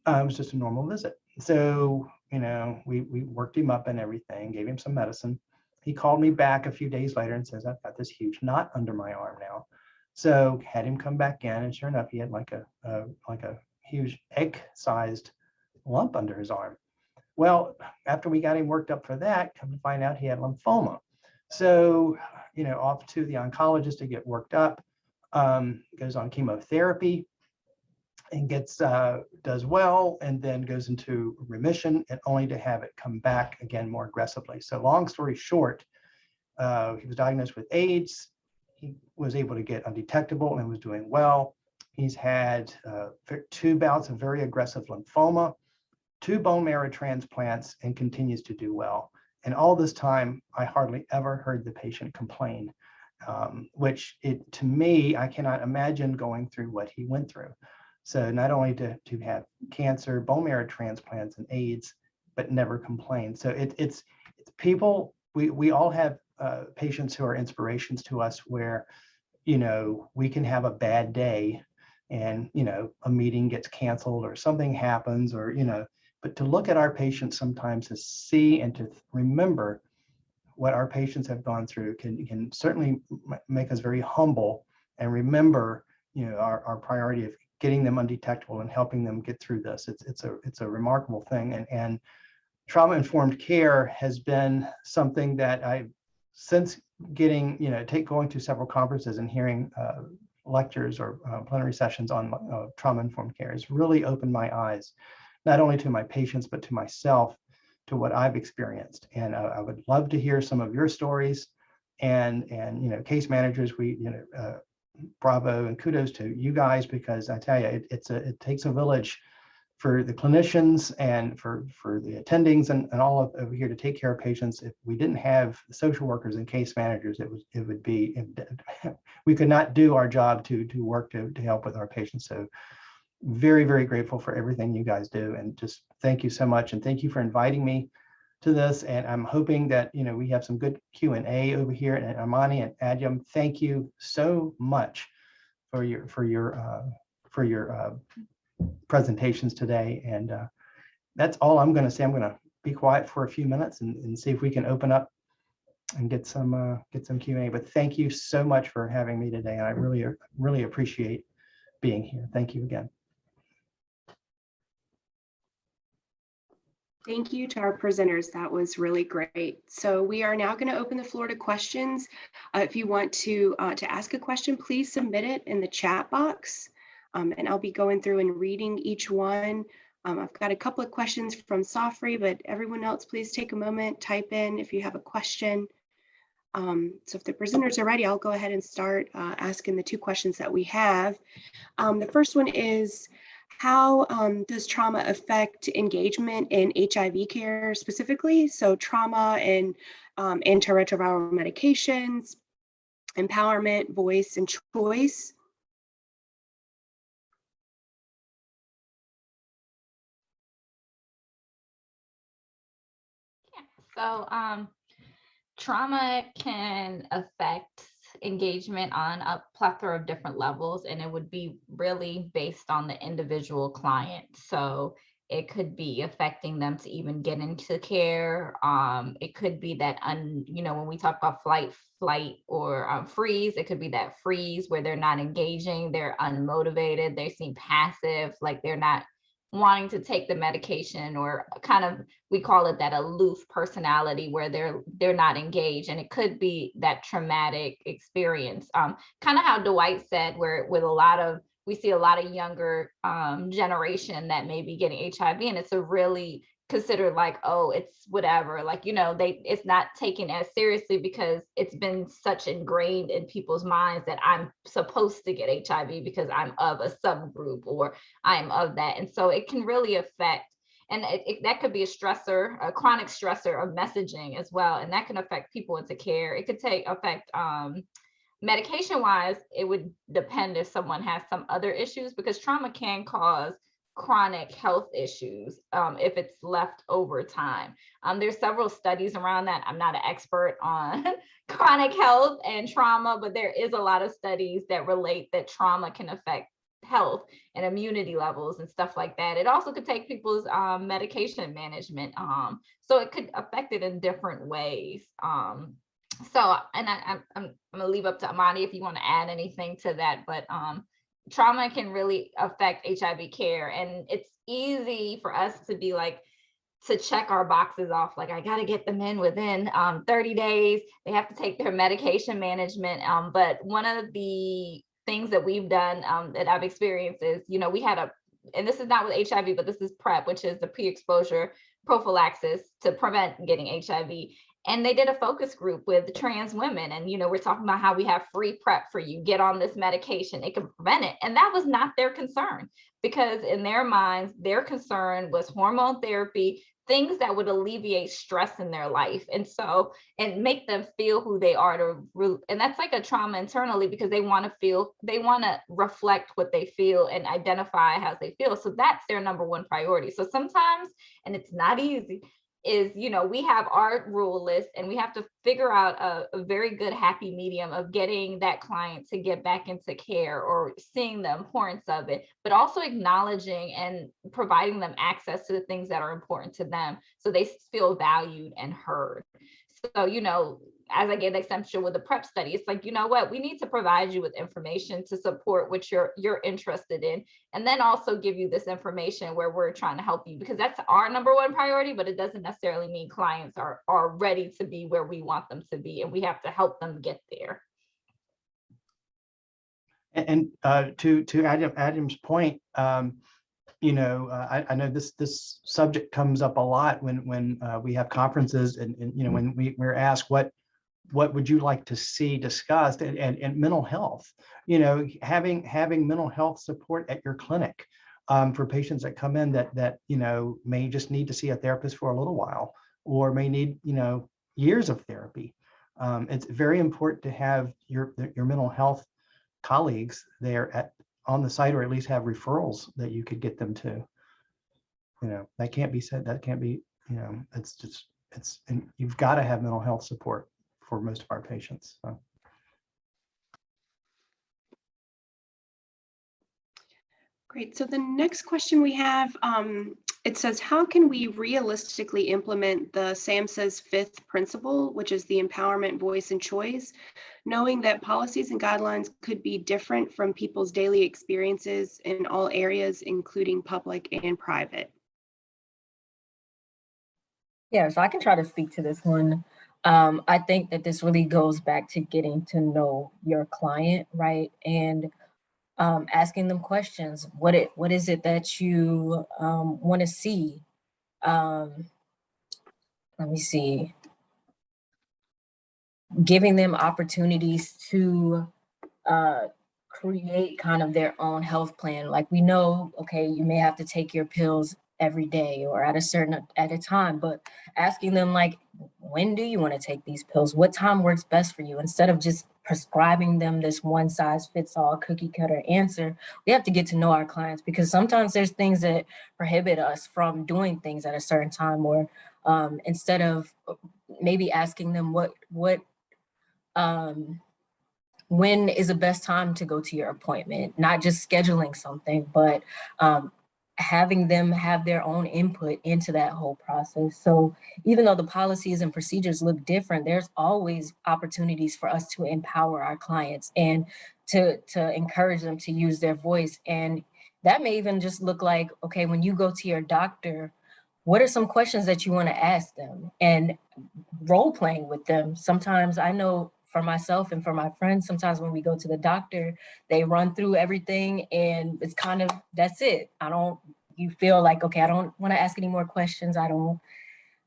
It was just a normal visit. So, we worked him up and everything, gave him some medicine. He called me back a few days later and says, I've got this huge knot under my arm now. So had him come back in, and sure enough, he had like a huge egg-sized lump under his arm. Well, after we got him worked up for that, come to find out he had lymphoma. So, off to the oncologist to get worked up, goes on chemotherapy and does well, and then goes into remission, and only to have it come back again more aggressively. So long story short, he was diagnosed with AIDS. He was able to get undetectable and was doing well. He's had 2 bouts of very aggressive lymphoma, 2 bone marrow transplants, and continues to do well. And all this time, I hardly ever heard the patient complain, which to me, I cannot imagine going through what he went through. So not only to have cancer, bone marrow transplants, and AIDS, but never complain. So it's people, we all have patients who are inspirations to us where, we can have a bad day and, a meeting gets canceled or something happens, or, but to look at our patients sometimes to see and to remember what our patients have gone through can certainly make us very humble and remember, our priority of getting them undetectable and helping them get through this. It's a remarkable thing. And trauma-informed care has been something that I've since getting, going to several conferences and hearing lectures or plenary sessions on trauma-informed care has really opened my eyes, not only to my patients, but to myself, to what I've experienced. And I would love to hear some of your stories. And case managers, bravo and kudos to you guys, because I tell you, it takes a village for the clinicians and for the attendings and all of over here to take care of patients. If we didn't have social workers and case managers, we could not do our job to work to help with our patients. So very, very grateful for everything you guys do, and just thank you so much. And thank you for inviting me to this. And I'm hoping that, we have some good Q&A over here. And Amani and Adyam, thank you so much for your presentations today. And that's all I'm going to say. I'm going to be quiet for a few minutes and see if we can open up and get some Q&A. But thank you so much for having me today. I really, really appreciate being here. Thank you again. Thank you to our presenters. That was really great. So we are now going to open the floor to questions. If you want to ask a question, please submit it in the chat box. And I'll be going through and reading each one. I've got a couple of questions from Safri, but everyone else, please take a moment, type in if you have a question. So if the presenters are ready, I'll go ahead and start asking the 2 questions that we have. The first one is, how does trauma affect engagement in HIV care specifically? So trauma and antiretroviral medications, empowerment, voice, and choice. So trauma can affect engagement on a plethora of different levels, and it would be really based on the individual client. So it could be affecting them to even get into care. It could be that, when we talk about flight, or freeze, it could be that freeze where they're not engaging, they're unmotivated, they seem passive, like they're not wanting to take the medication, or kind of, we call it that aloof personality where they're not engaged. And it could be that traumatic experience, kind of how Dwight said, where with we see a lot of younger generation that may be getting HIV, and it's a really considered like, oh, it's whatever, like, it's not taken as seriously because it's been such ingrained in people's minds that I'm supposed to get HIV because I'm of a subgroup, or I'm of that. And so it can really affect, and that could be a stressor, a chronic stressor of messaging as well. And that can affect people into care. It could affect medication wise. It would depend if someone has some other issues, because trauma can cause chronic health issues if it's left over time. There's several studies around that. I'm not an expert on chronic health and trauma, but there is a lot of studies that relate that trauma can affect health and immunity levels and stuff like that. It also could take people's medication management. So it could affect it in different ways. I'm gonna leave up to Amani if you want to add anything to that, but trauma can really affect HIV care. And it's easy for us to be like, to check our boxes off, like, I got to get them in within 30 days. They have to take their medication management. But one of the things that we've done that I've experienced is, we had and this is not with HIV, but this is PrEP, which is the pre-exposure prophylaxis to prevent getting HIV. And they did a focus group with trans women. And, we're talking about how we have free PrEP for you, get on this medication, it can prevent it. And that was not their concern, because in their minds, their concern was hormone therapy, things that would alleviate stress in their life. And make them feel who they are and that's like a trauma internally, because they want to reflect what they feel and identify how they feel. So that's their number one priority. So sometimes, and it's not easy, is, we have our rule list, and we have to figure out a very good happy medium of getting that client to get back into care, or seeing the importance of it, but also acknowledging and providing them access to the things that are important to them, so they feel valued and heard. So, as I gave the example with the PrEP study, it's like, what, we need to provide you with information to support what you're interested in, and then also give you this information where we're trying to help you, because that's our number one priority. But it doesn't necessarily mean clients are ready to be where we want them to be, and we have to help them get there. And to Adam's point, I know this subject comes up a lot when we have conferences, and when we're asked what would you like to see discussed, and mental health, having mental health support at your clinic for patients that come in that may just need to see a therapist for a little while, or may need years of therapy. It's very important to have your mental health colleagues there on the site, or at least have referrals that you could get them to. That can't be said. That can't be. And you've got to have mental health support for most of our patients. So. Great. So the next question we have, it says, how can we realistically implement the SAMHSA's fifth principle, which is the empowerment, voice, and choice, knowing that policies and guidelines could be different from people's daily experiences in all areas, including public and private? Yeah, so I can try to speak to this one. I think that this really goes back to getting to know your client, right? And asking them questions. What is it that you want to see? Let me see. Giving them opportunities to create kind of their own health plan. Like, we know, okay, you may have to take your pills every day or at a time, but asking them, like, when do you want to take these pills? What time works best for you? Instead of just prescribing them this one size fits all cookie cutter answer. We have to get to know our clients, because sometimes there's things that prohibit us from doing things at a certain time, or instead of maybe asking them when is the best time to go to your appointment, not just scheduling something, but having them have their own input into that whole process. So even though the policies and procedures look different, there's always opportunities for us to empower our clients and to encourage them to use their voice. And that may even just look like, okay, when you go to your doctor, what are some questions that you want to ask them, and role playing with them. Sometimes I know for myself and for my friends, sometimes when we go to the doctor, they run through everything and it's kind of, that's it. You feel like, okay, I don't want to ask any more questions. I don't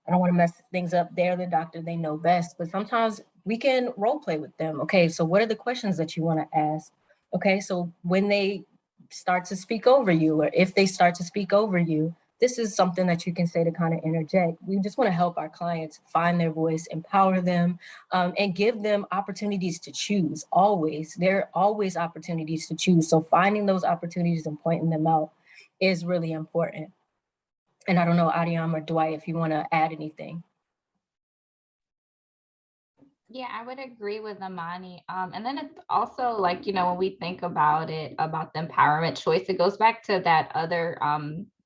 want to mess things up. They're the doctor, they know best. But sometimes we can role play with them. Okay, so what are the questions that you want to ask? Okay, so when they start to speak over you, or if they start to speak over you, this is something that you can say to kind of interject. We just want to help our clients find their voice, empower them, and give them opportunities to choose. Always, there are always opportunities to choose. So finding those opportunities and pointing them out is really important. And I don't know, Adiam or Dwight, if you want to add anything. Yeah, I would agree with Amani. And then it's also like, when we think about it, about the empowerment choice, it goes back to that other,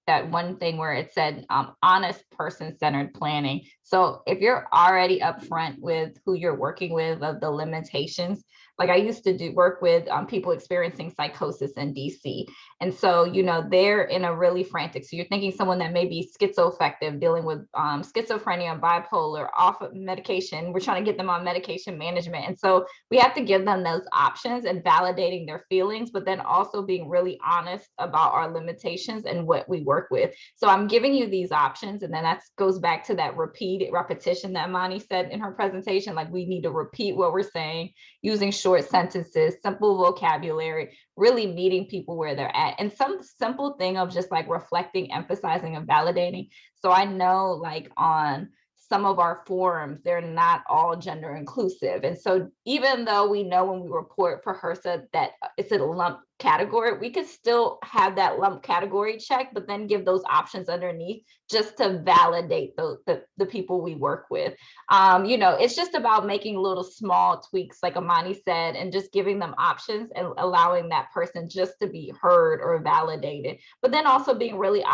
that one thing where it said honest person-centered planning. So if you're already upfront with who you're working with, of the limitations, like I used to work with people experiencing psychosis in DC. And so, they're in a really frantic, so you're thinking someone that may be schizoaffective, dealing with schizophrenia, bipolar, off of medication. We're trying to get them on medication management. And so we have to give them those options and validating their feelings, but then also being really honest about our limitations and what we work with. So I'm giving you these options. And then that goes back to that repetition that Mani said in her presentation. Like, we need to repeat what we're saying, using short sentences, simple vocabulary, really meeting people where they're at. And some simple thing of just like reflecting, emphasizing, and validating. So I know, like, on some of our forums, they're not all gender inclusive. And so even though we know when we report for HRSA that it's a lump category, we could still have that lump category check, but then give those options underneath just to validate the people we work with. It's just about making little small tweaks, like Amani said, and just giving them options and allowing that person just to be heard or validated. But then also being really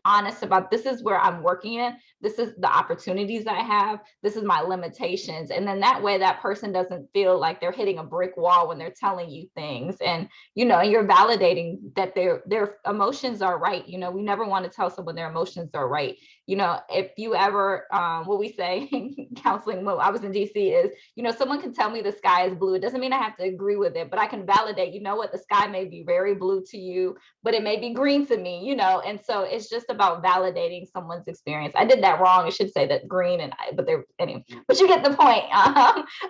honest about, this is where I'm working in, this is the opportunities I have, this is my limitations. And then that way that person doesn't feel like they're hitting a brick wall when they're telling you things. And you're validating that their emotions are right. We never want to tell someone their emotions are right. If you ever, what we say in counseling when I was in DC is, someone can tell me the sky is blue. It doesn't mean I have to agree with it, but I can validate, what the sky may be very blue to you, but it may be green to me, and so it's just about validating someone's experience. I did that wrong. I should say that green but you get the point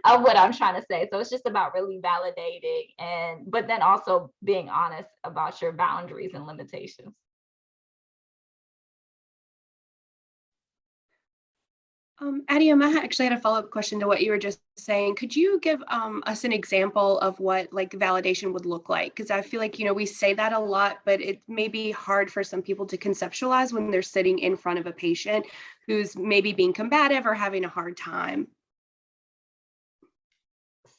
of what I'm trying to say. So it's just about really validating, but then also being honest about your boundaries and limitations. Adiam, I actually had a follow-up question to what you were just saying. Could you give us an example of what like validation would look like? Because I feel like, we say that a lot, but it may be hard for some people to conceptualize when they're sitting in front of a patient who's maybe being combative or having a hard time.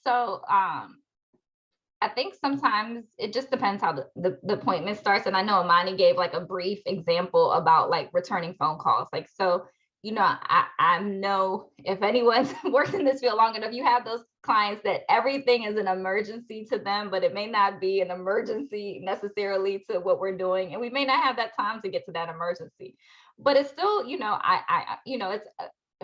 So I think sometimes it just depends how the appointment starts. And I know Amani gave like a brief example about like returning phone calls. Like, so, I know if anyone's worked in this field long enough, you have those clients that everything is an emergency to them, but it may not be an emergency necessarily to what we're doing. And we may not have that time to get to that emergency, but it's still, it's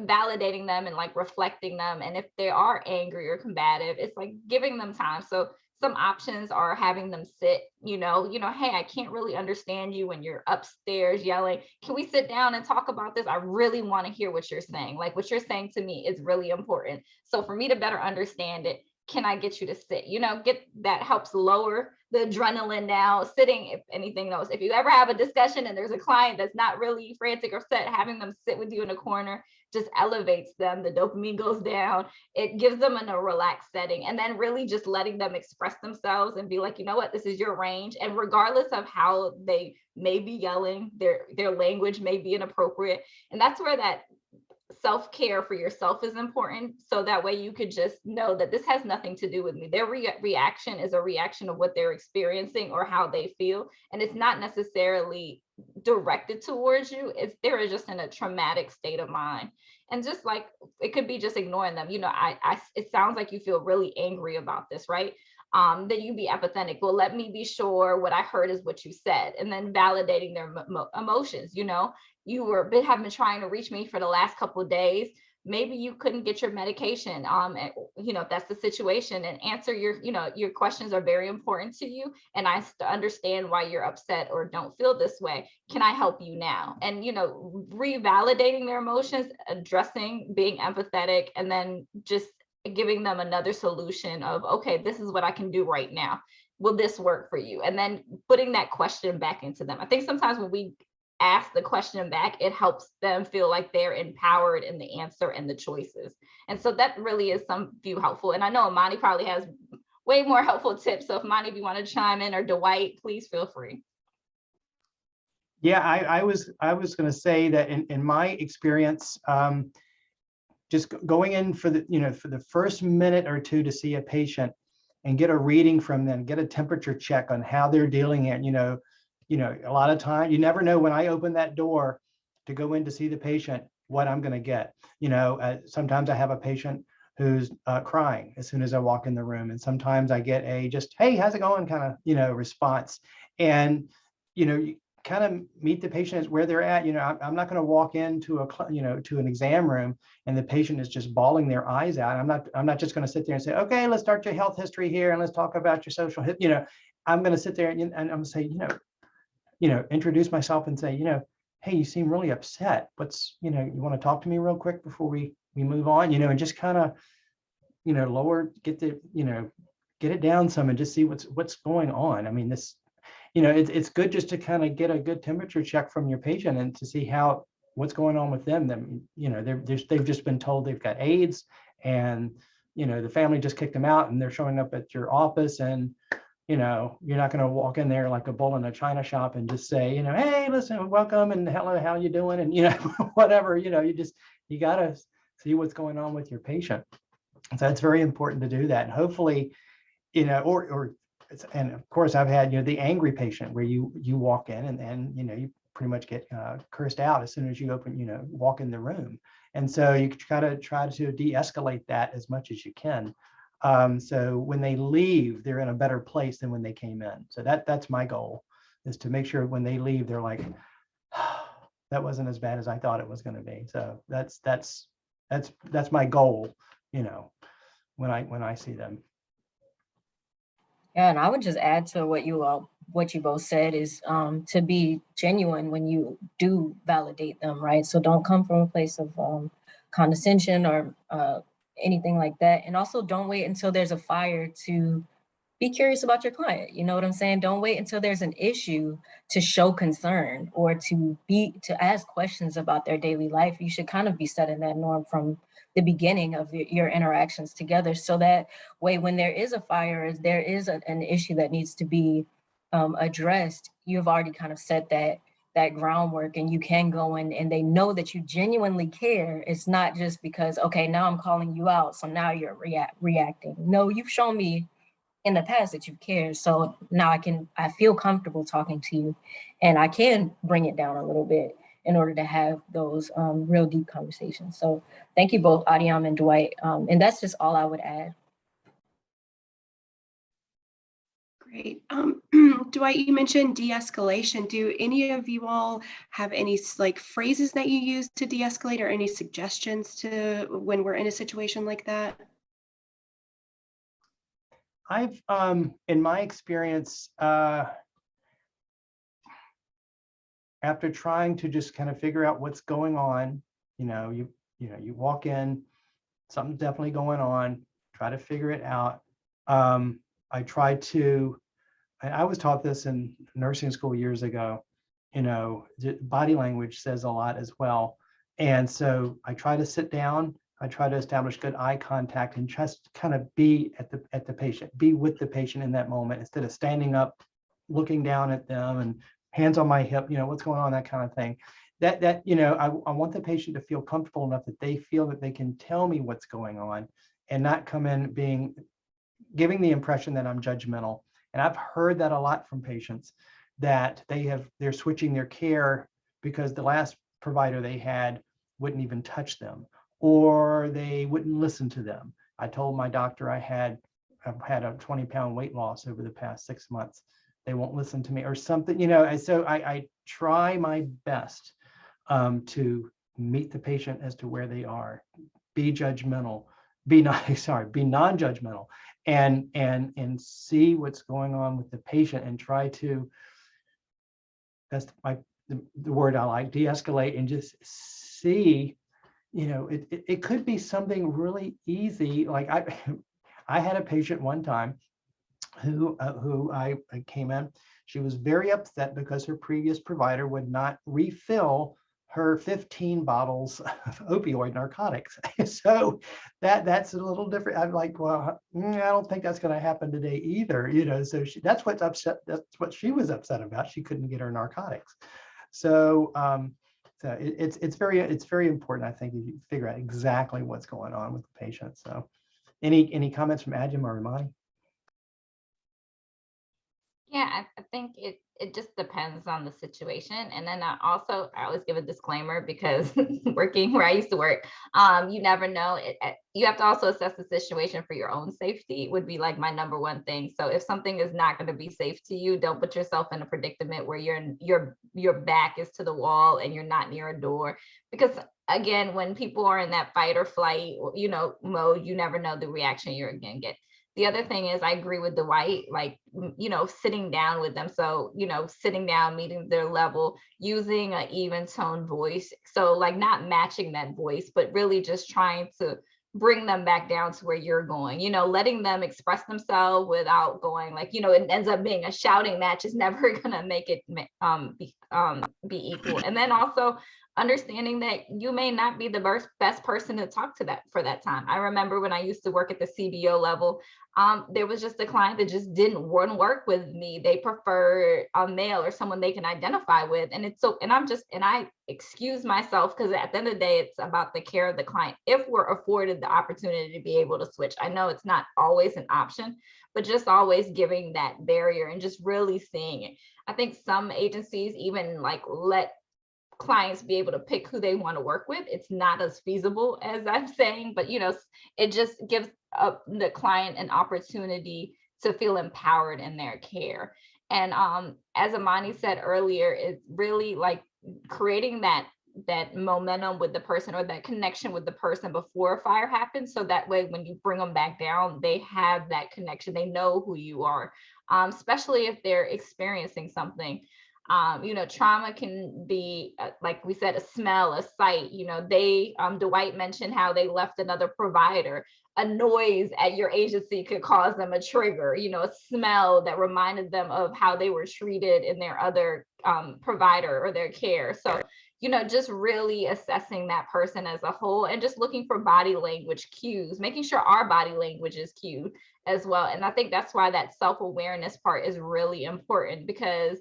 validating them and like reflecting them. And if they are angry or combative, it's like giving them time. So some options are having them sit, hey, I can't really understand you when you're upstairs yelling. Can we sit down and talk about this? I really want to hear what you're saying. Like, what you're saying to me is really important. So for me to better understand it, can I get you to sit? That helps lower the adrenaline now. Sitting, if anything else, if you ever have a discussion and there's a client that's not really frantic or upset, having them sit with you in a corner just elevates them. The dopamine goes down. It gives them in a relaxed setting. And then really just letting them express themselves and be like, you know what, this is your range. And regardless of how they may be yelling, their language may be inappropriate. And that's where that self-care for yourself is important. So that way you could just know that this has nothing to do with me. Their reaction is a reaction of what they're experiencing or how they feel. And it's not necessarily directed towards you. They're just in a traumatic state of mind. And just like, it could be just ignoring them. It sounds like you feel really angry about this, right? Then you be empathetic. Well, let me be sure what I heard is what you said, and then validating their emotions. You have been trying to reach me for the last couple of days. Maybe you couldn't get your medication. If that's the situation, and answer your questions are very important to you. And I understand why you're upset or don't feel this way. Can I help you now? And, revalidating their emotions, addressing, being empathetic, and then just giving them another solution of, okay, this is what I can do right now. Will this work for you? And then putting that question back into them. I think sometimes when we ask the question back, it helps them feel like they're empowered in the answer and the choices. And so that really is some few helpful. And I know Imani probably has way more helpful tips. So if Imani, if you want to chime in, or Dwight, please feel free. Yeah, I was going to say that in my experience, just going in for the first minute or two to see a patient and get a reading from them, get a temperature check on how they're dealing it. A lot of time, you never know when I open that door to go in to see the patient, what I'm going to get. Sometimes I have a patient who's crying as soon as I walk in the room. And sometimes I get a just, hey, how's it going kind of, response. And, you kind of meet the patient where they're at. I'm not going to walk into to an exam room and the patient is just bawling their eyes out. I'm not just going to sit there and say, okay, let's start your health history here and let's talk about your social, I'm going to sit there and I'm going to say, introduce myself and say, hey, you seem really upset. What's, you want to talk to me real quick before we move on, and just kind of, get it down some and just see what's going on. I mean, this, it's good just to kind of get a good temperature check from your patient and to see what's going on with them. They've just been told they've got AIDS, and, the family just kicked them out and they're showing up at your office, and, you're not going to walk in there like a bull in a china shop and just say, hey, listen, welcome, and hello, how you doing? And, whatever, you got to see what's going on with your patient. So it's very important to do that. And hopefully, and of course I've had, the angry patient where you walk in and you pretty much get cursed out as soon as you walk in the room. And so you try to de-escalate that as much as you can. So when they leave, they're in a better place than when they came in. So that's my goal, is to make sure when they leave, they're like, that wasn't as bad as I thought it was going to be. So that's my goal, when I see them. Yeah, and I would just add to what you both said is to be genuine when you do validate them, right? So don't come from a place of condescension or anything like that. And also don't wait until there's a fire to be curious about your client. You know what I'm saying? Don't wait until there's an issue to show concern or to ask questions about their daily life. You should kind of be setting that norm from the beginning of your interactions together. So that way, when there is a fire, if there is an issue that needs to be addressed, you've already kind of set that groundwork, and you can go in and they know that you genuinely care. It's not just because, okay, now I'm calling you out, so now you're reacting. No, you've shown me in the past that you care. So now I feel comfortable talking to you, and I can bring it down a little bit in order to have those real deep conversations. So thank you both, Adiam and Dwight. And that's just all I would add. Great. Dwight, you mentioned de-escalation. Do any of you all have any phrases that you use to de-escalate, or any suggestions to when we're in a situation like that? I've, in my experience, after trying to just kind of figure out what's going on, you walk in, something's definitely going on. try to figure it out. I try to, and I was taught this in nursing school years ago, body language says a lot as well. And so I try to sit down, I try to establish good eye contact and just kind of be at the patient, be with the patient in that moment instead of standing up, looking down at them and hands on my hip, what's going on, that kind of thing. I want the patient to feel comfortable enough that they feel that they can tell me what's going on and not come in giving the impression that I'm judgmental. And I've heard that a lot from patients, that they're switching their care because the last provider they had wouldn't even touch them, or they wouldn't listen to them. I told my doctor I've had a 20-pound weight loss over the past 6 months. They won't listen to me or something, so I try my best to meet the patient as to where they are, be judgmental, be non-judgmental, and see what's going on with the patient and try to, that's the word I like, de-escalate and just see, it could be something really easy. Like I had a patient one time who I came in, she was very upset because her previous provider would not refill her 15 bottles of opioid narcotics. So that's a little different. I'm like, well, I don't think that's going to happen today either. So that's what she was upset about. She couldn't get her narcotics. So it's very important, I think, you figure out exactly what's going on with the patient. So any comments from Adjum or Imani? Yeah, I think it just depends on the situation. And then I always give a disclaimer because working where I used to work, you never know. You have to also assess the situation for your own safety would be like my number one thing. So if something is not going to be safe to you, don't put yourself in a predicament where your back is to the wall and you're not near a door. Because again, when people are in that fight or flight, mode, you never know the reaction you're going to get. The other thing is I agree with Dwight, like, sitting down with them. So, sitting down, meeting their level, using an even tone voice. So like not matching that voice, but really just trying to bring them back down to where you're going, letting them express themselves without going like, it ends up being a shouting match is never going to make it be equal. And then also understanding that you may not be the best person to talk to that for that time. I remember when I used to work at the CBO level, there was just a client that just didn't want to work with me. They preferred a male or someone they can identify with. And I excuse myself because at the end of the day, it's about the care of the client. If we're afforded the opportunity to be able to switch, I know it's not always an option, but just always giving that barrier and just really seeing it. I think some agencies even like let clients be able to pick who they want to work with. It's not as feasible as I'm saying, but it just gives the client an opportunity to feel empowered in their care. And as Imani said earlier, it's really like creating that momentum with the person or that connection with the person before a fire happens. So that way, when you bring them back down, they have that connection. They know who you are, especially if they're experiencing something. Trauma can be, like we said, a smell, a sight. Dwight mentioned how they left another provider. A noise at your agency could cause them a trigger, a smell that reminded them of how they were treated in their other provider or their care. So, just really assessing that person as a whole and just looking for body language cues, making sure our body language is cued as well. And I think that's why that self-awareness part is really important, because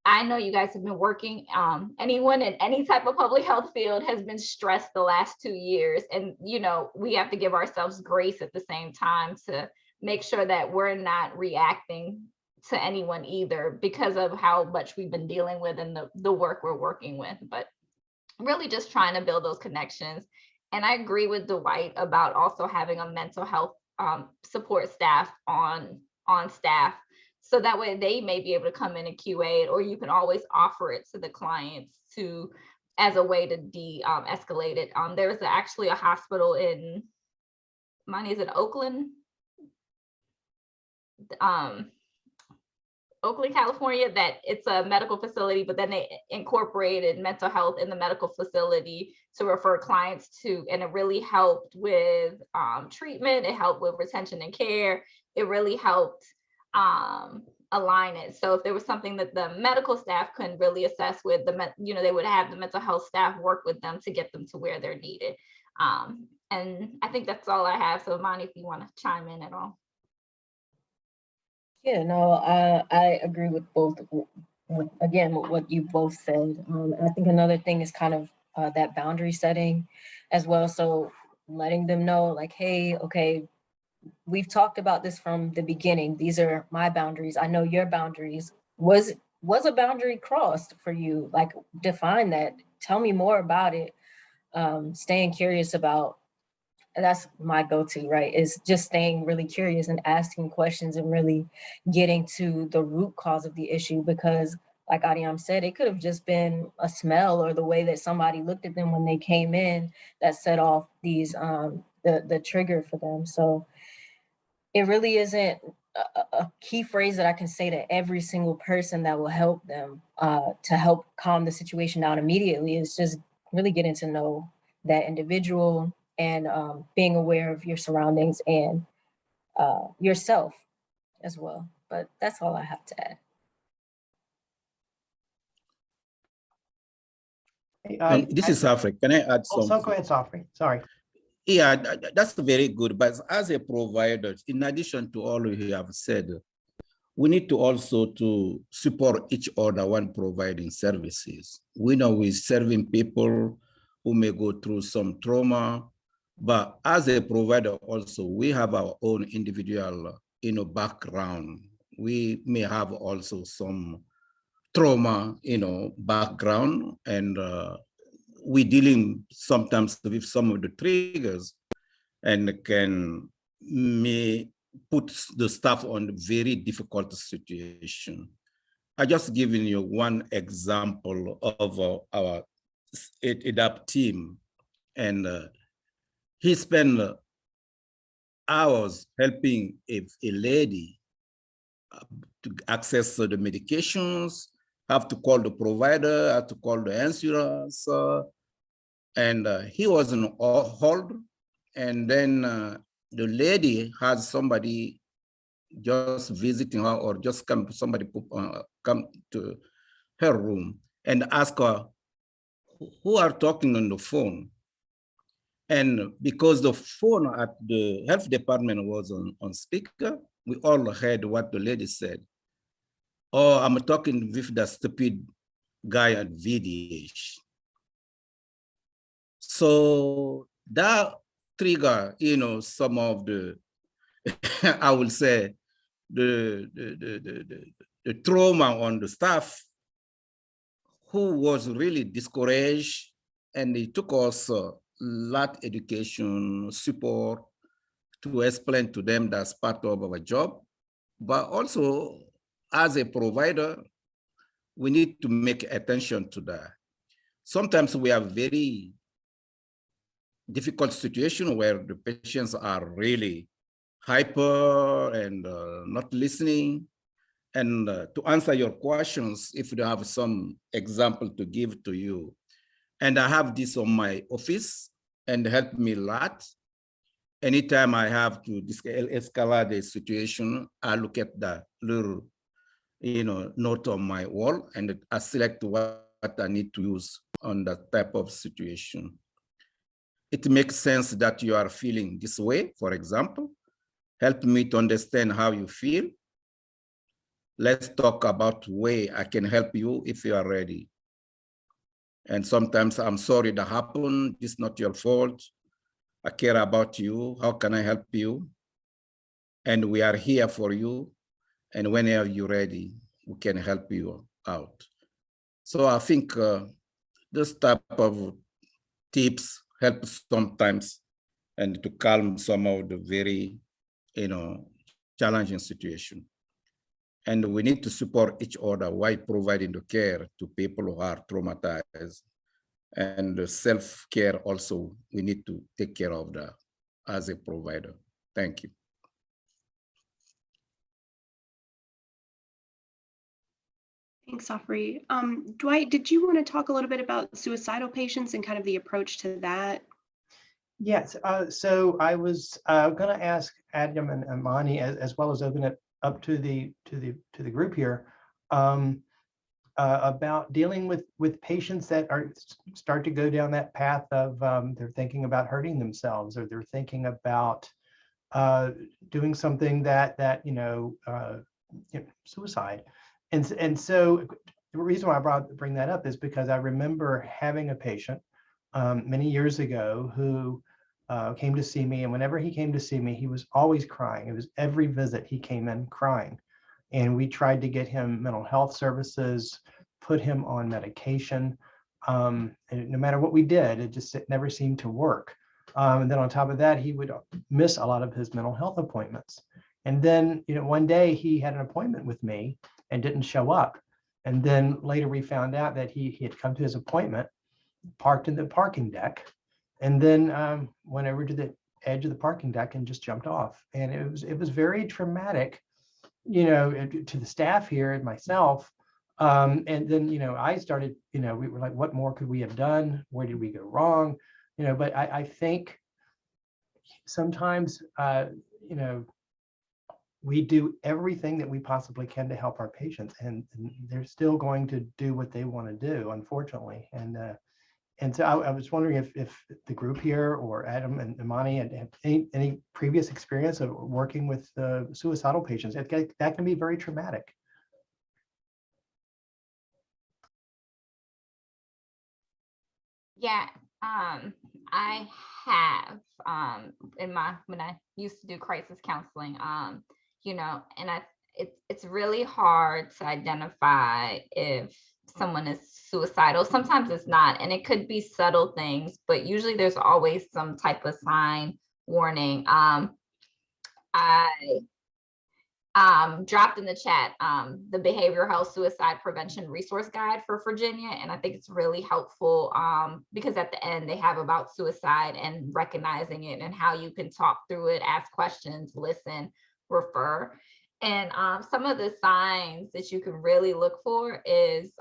I know you guys have been working, anyone in any type of public health field has been stressed the last 2 years. And, we have to give ourselves grace at the same time to make sure that we're not reacting to anyone either because of how much we've been dealing with and the work we're working with, but really just trying to build those connections. And I agree with Dwight about also having a mental health support staff on staff. So that way they may be able to come in and QA it, or you can always offer it to the clients as a way to de-escalate it. There's actually a hospital in, mine is in Oakland, Oakland, California, that it's a medical facility, but then they incorporated mental health in the medical facility to refer clients to, and it really helped with treatment. It helped with retention and care. It really helped align it. So if there was something that the medical staff couldn't really assess with they would have the mental health staff work with them to get them to where they're needed. And I think that's all I have. So Monty, if you want to chime in at all. Yeah, no, I agree with both. With what you both said. I think another thing is kind of that boundary setting as well. So letting them know, like, hey, okay, we've talked about this from the beginning. These are my boundaries. I know your boundaries. Was a boundary crossed for you? Like, define that. Tell me more about it. Staying curious about. That's my go-to, right? Is just staying really curious and asking questions and really getting to the root cause of the issue. Because like Adiam said, it could have just been a smell or the way that somebody looked at them when they came in that set off these the trigger for them. So it really isn't a key phrase that I can say to every single person that will help them to help calm the situation down immediately. It's just really getting to know that individual and being aware of your surroundings and yourself as well. But that's all I have to add. This is Safri. Can I add something? Also, go ahead, Safri. Sorry. Yeah, that's very good. But as a provider, in addition to all you have said, we need to also to support each other when providing services. We know we're serving people who may go through some trauma, but as a provider also, we have our own individual background. We may have also some trauma background, and we're dealing sometimes with some of the triggers and may put the staff on a very difficult situation. I just given you one example of our ADAPT team, and he spent hours helping a lady to access the medications, have to call the provider, have to call the insurance, and he was on hold. And then the lady has somebody just visiting her, or just somebody come to her room and ask her, who are talking on the phone? And because the phone at the health department was on speaker, we all heard what the lady said. Oh, I'm talking with the stupid guy at VDH. So that trigger, some of the, I will say, the trauma on the staff, who was really discouraged, and it took us a lot education support to explain to them that's part of our job. But also, as a provider, we need to make attention to that. Sometimes we have very difficult situation where the patients are really hyper and not listening. And to answer your questions, if you have some example to give to you, and I have this on my office and help me a lot. Anytime I have to escalate the situation, I look at the little, note on my wall, and I select what I need to use on that type of situation. It makes sense that you are feeling this way, for example. Help me to understand how you feel. Let's talk about way I can help you if you are ready. And sometimes I'm sorry that happened. It's not your fault. I care about you. How can I help you? And we are here for you. And whenever you're ready, we can help you out. So I think this type of tips help sometimes, and to calm some of the very, challenging situation. And we need to support each other while providing the care to people who are traumatized. And the self-care also, we need to take care of that as a provider. Thank you. Thanks, Afri. Dwight, did you want to talk a little bit about suicidal patients and kind of the approach to that? Yes, so I was going to ask Adam and Amani, as well as open it up to the group here, about dealing with patients that start to go down that path of they're thinking about hurting themselves, or they're thinking about doing something that suicide. And so the reason why I bring that up is because I remember having a patient many years ago who came to see me, and whenever he came to see me, he was always crying. It was every visit he came in crying, and we tried to get him mental health services, put him on medication, and no matter what we did, it never seemed to work. And then on top of that, he would miss a lot of his mental health appointments. And then, one day he had an appointment with me and didn't show up. And then later we found out that he had come to his appointment, parked in the parking deck, and then went over to the edge of the parking deck and just jumped off. And it was very traumatic, to the staff here and myself. And then, I started, we were like, what more could we have done? Where did we go wrong? But I think sometimes, we do everything that we possibly can to help our patients, and they're still going to do what they want to do, unfortunately. And so I was wondering if the group here, or Adam and Imani, had any previous experience of working with suicidal patients. That can be very traumatic. Yeah, I have when I used to do crisis counseling, and it's really hard to identify if someone is suicidal. Sometimes it's not, and it could be subtle things, but usually there's always some type of sign warning. I dropped in the chat the behavioral health suicide prevention resource guide for Virginia, and I think it's really helpful because at the end they have about suicide and recognizing it and how you can talk through it, ask questions, listen, refer. And some of the signs that you can really look for is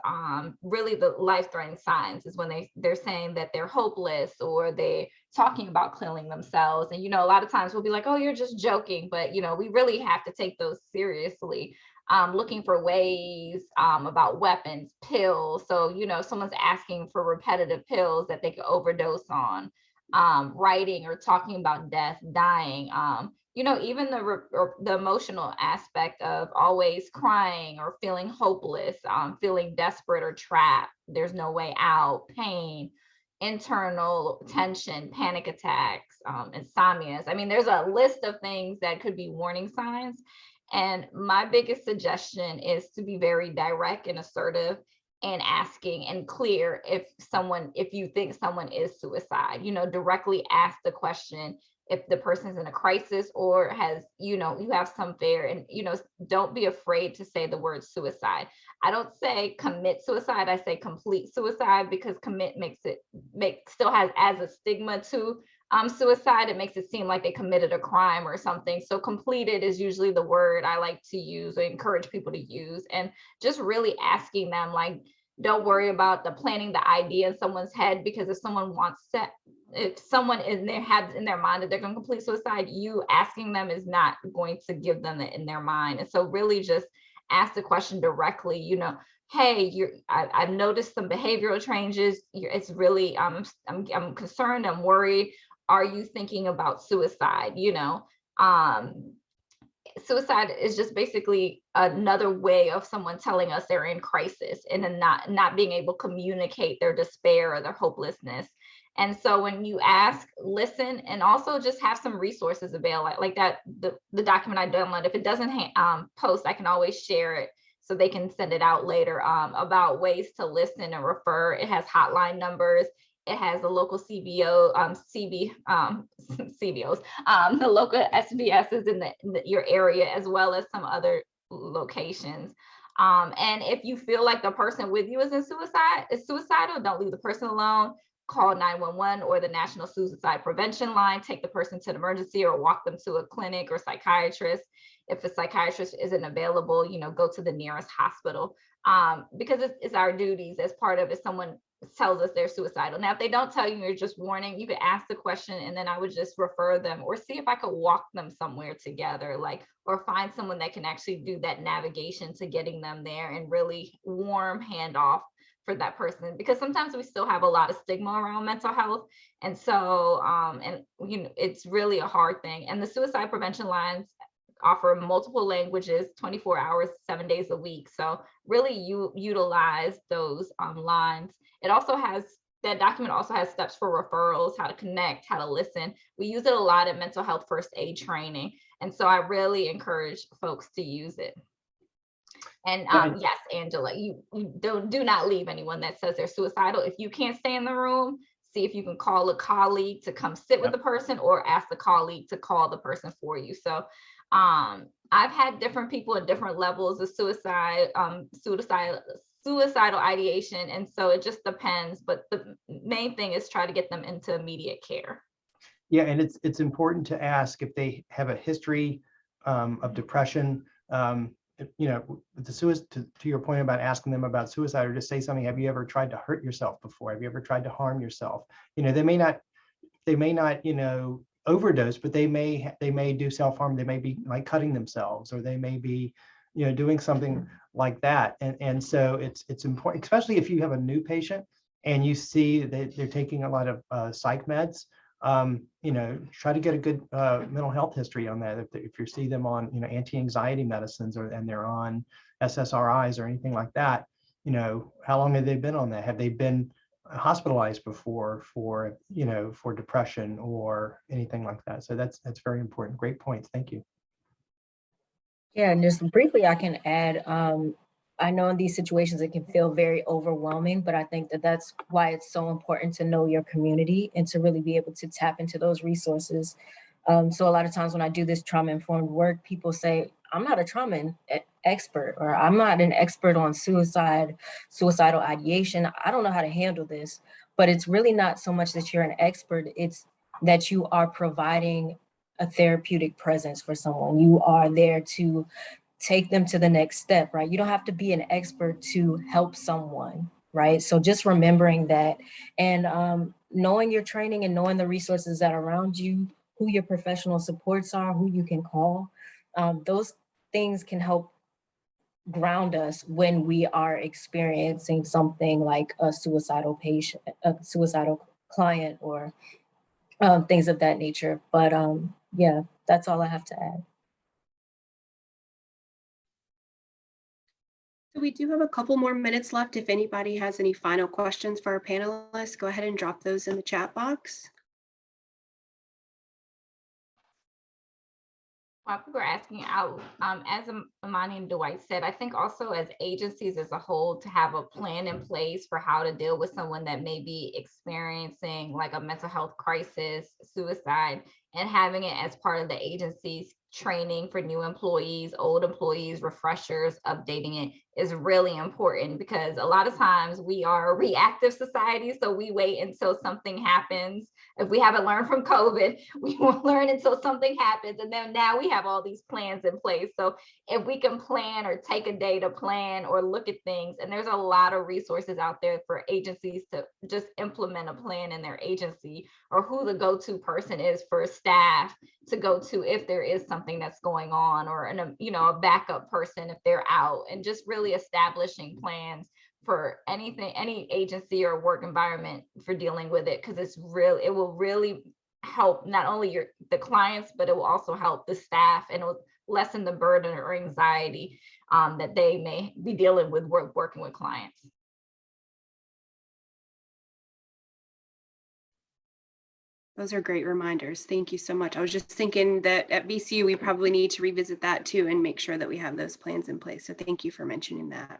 really the life-threatening signs is when they're saying that they're hopeless, or they're talking about killing themselves. And, a lot of times we'll be like, oh, you're just joking. But, we really have to take those seriously. Looking for ways about weapons, pills. So, someone's asking for repetitive pills that they could overdose on, writing or talking about death, dying. Even the emotional aspect of always crying or feeling hopeless, feeling desperate or trapped, there's no way out, pain, internal tension, panic attacks, insomnias. I mean, there's a list of things that could be warning signs. And my biggest suggestion is to be very direct and assertive and asking and clear if you think someone is suicide, directly ask the question if the person's in a crisis or has, you have some fear, and, don't be afraid to say the word suicide. I don't say commit suicide. I say complete suicide, because commit still has as a stigma to suicide. It makes it seem like they committed a crime or something. So completed is usually the word I like to use or encourage people to use, and just really asking them, like, don't worry about planting the idea in someone's head, because if someone in their mind that they're going to complete suicide, you asking them is not going to give them it in their mind. And so really just ask the question directly, hey, I've noticed some behavioral changes. It's really, I'm concerned, I'm worried. Are you thinking about suicide? Suicide is just basically another way of someone telling us they're in crisis and then not being able to communicate their despair or their hopelessness. And so when you ask, listen, and also just have some resources available, like that, the document I downloaded, if it doesn't post, I can always share it so they can send it out later, about ways to listen and refer. It has hotline numbers. It has the local CBOs, the local SVSs in your area, as well as some other locations. And if you feel like the person with you is suicidal, don't leave the person alone. Call 911 or the National Suicide Prevention Line. Take the person to the emergency or walk them to a clinic or psychiatrist. If a psychiatrist isn't available, go to the nearest hospital. because it's our duties as part of if someone tells us they're suicidal. Now, if they don't tell you, you're just warning, you could ask the question and then I would just refer them or see if I could walk them somewhere together, like, or find someone that can actually do that navigation to getting them there and really warm handoff for that person, because sometimes we still have a lot of stigma around mental health. And so, and you know, it's really a hard thing. And the suicide prevention lines offer multiple languages, 24 hours, 7 days a week. So really you utilize those lines. It also has, that document also has steps for referrals, how to connect, how to listen. We use it a lot at mental health first aid training. And so I really encourage folks to use it. And yes, Angela, you do not leave anyone that says they're suicidal. If you can't stay in the room, see if you can call a colleague to come sit with the person or ask the colleague to call the person for you. So I've had different people at different levels of suicidal ideation. And so it just depends. But the main thing is try to get them into immediate care. Yeah, and it's important to ask if they have a history of depression. You know, to your point about asking them about suicide, or just say something. Have you ever tried to hurt yourself before? Have you ever tried to harm yourself? You know, they may not, you know, overdose, but they may do self-harm. They may be like cutting themselves, or they may be, you know, doing something like that. And so it's important, especially if you have a new patient and you see that they're taking a lot of psych meds. You know, try to get a good mental health history on that. If you see them on, you know, anti-anxiety medicines, and they're on SSRIs or anything like that, you know, how long have they been on that? Have they been hospitalized before for, you know, for depression or anything like that? So that's very important. Great points. Thank you. Yeah, and just briefly, I can add, I know in these situations it can feel very overwhelming, but I think that that's why it's so important to know your community and to really be able to tap into those resources. So a lot of times when I do this trauma-informed work, people say, I'm not a trauma expert, or I'm not an expert on suicidal ideation. I don't know how to handle this. But it's really not so much that you're an expert, it's that you are providing a therapeutic presence for someone. You are there to take them to the next step, right? You don't have to be an expert to help someone, right? So just remembering that, and knowing your training and knowing the resources that are around you, who your professional supports are, who you can call, those things can help ground us when we are experiencing something like a suicidal patient, a suicidal client, or things of that nature. But yeah, that's all I have to add. So we do have a couple more minutes left. If anybody has any final questions for our panelists, go ahead and drop those in the chat box. While people are asking out, as Imani and Dwight said, I think also as agencies as a whole to have a plan in place for how to deal with someone that may be experiencing like a mental health crisis, suicide, and having it as part of the agency's training for new employees, old employees, refreshers, updating it is really important, because a lot of times we are a reactive society. So we wait until something happens. If we haven't learned from COVID, we won't learn until something happens. And then now we have all these plans in place. So if we can plan or take a day to plan or look at things, and there's a lot of resources out there for agencies to just implement a plan in their agency, or who the go-to person is for staff to go to if there is something that's going on, or a backup person if they're out, and just really establishing plans for anything, any agency or work environment for dealing with it, because it will really help not only the clients, but it will also help the staff, and it will lessen the burden or anxiety that they may be dealing with working with clients. Those are great reminders. Thank you so much. I was just thinking that at VCU, we probably need to revisit that too and make sure that we have those plans in place. So thank you for mentioning that.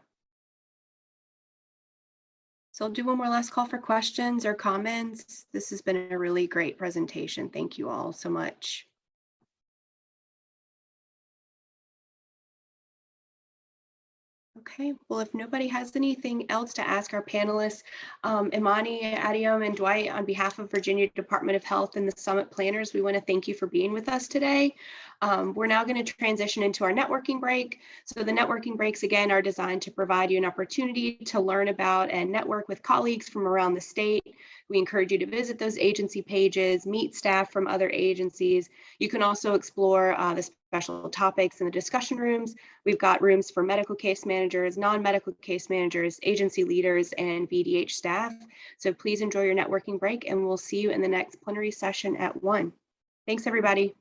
So I'll do one more last call for questions or comments. This has been a really great presentation. Thank you all so much. Okay, well, if nobody has anything else to ask our panelists, Imani, Adium, and Dwight, on behalf of Virginia Department of Health and the Summit planners, we want to thank you for being with us today. We're now going to transition into our networking break. So the networking breaks, again, are designed to provide you an opportunity to learn about and network with colleagues from around the state. We encourage you to visit those agency pages, meet staff from other agencies. You can also explore the special topics in the discussion rooms. We've got rooms for medical case managers, non-medical case managers, agency leaders, and VDH staff. So please enjoy your networking break, and we'll see you in the next plenary session at 1. Thanks, everybody.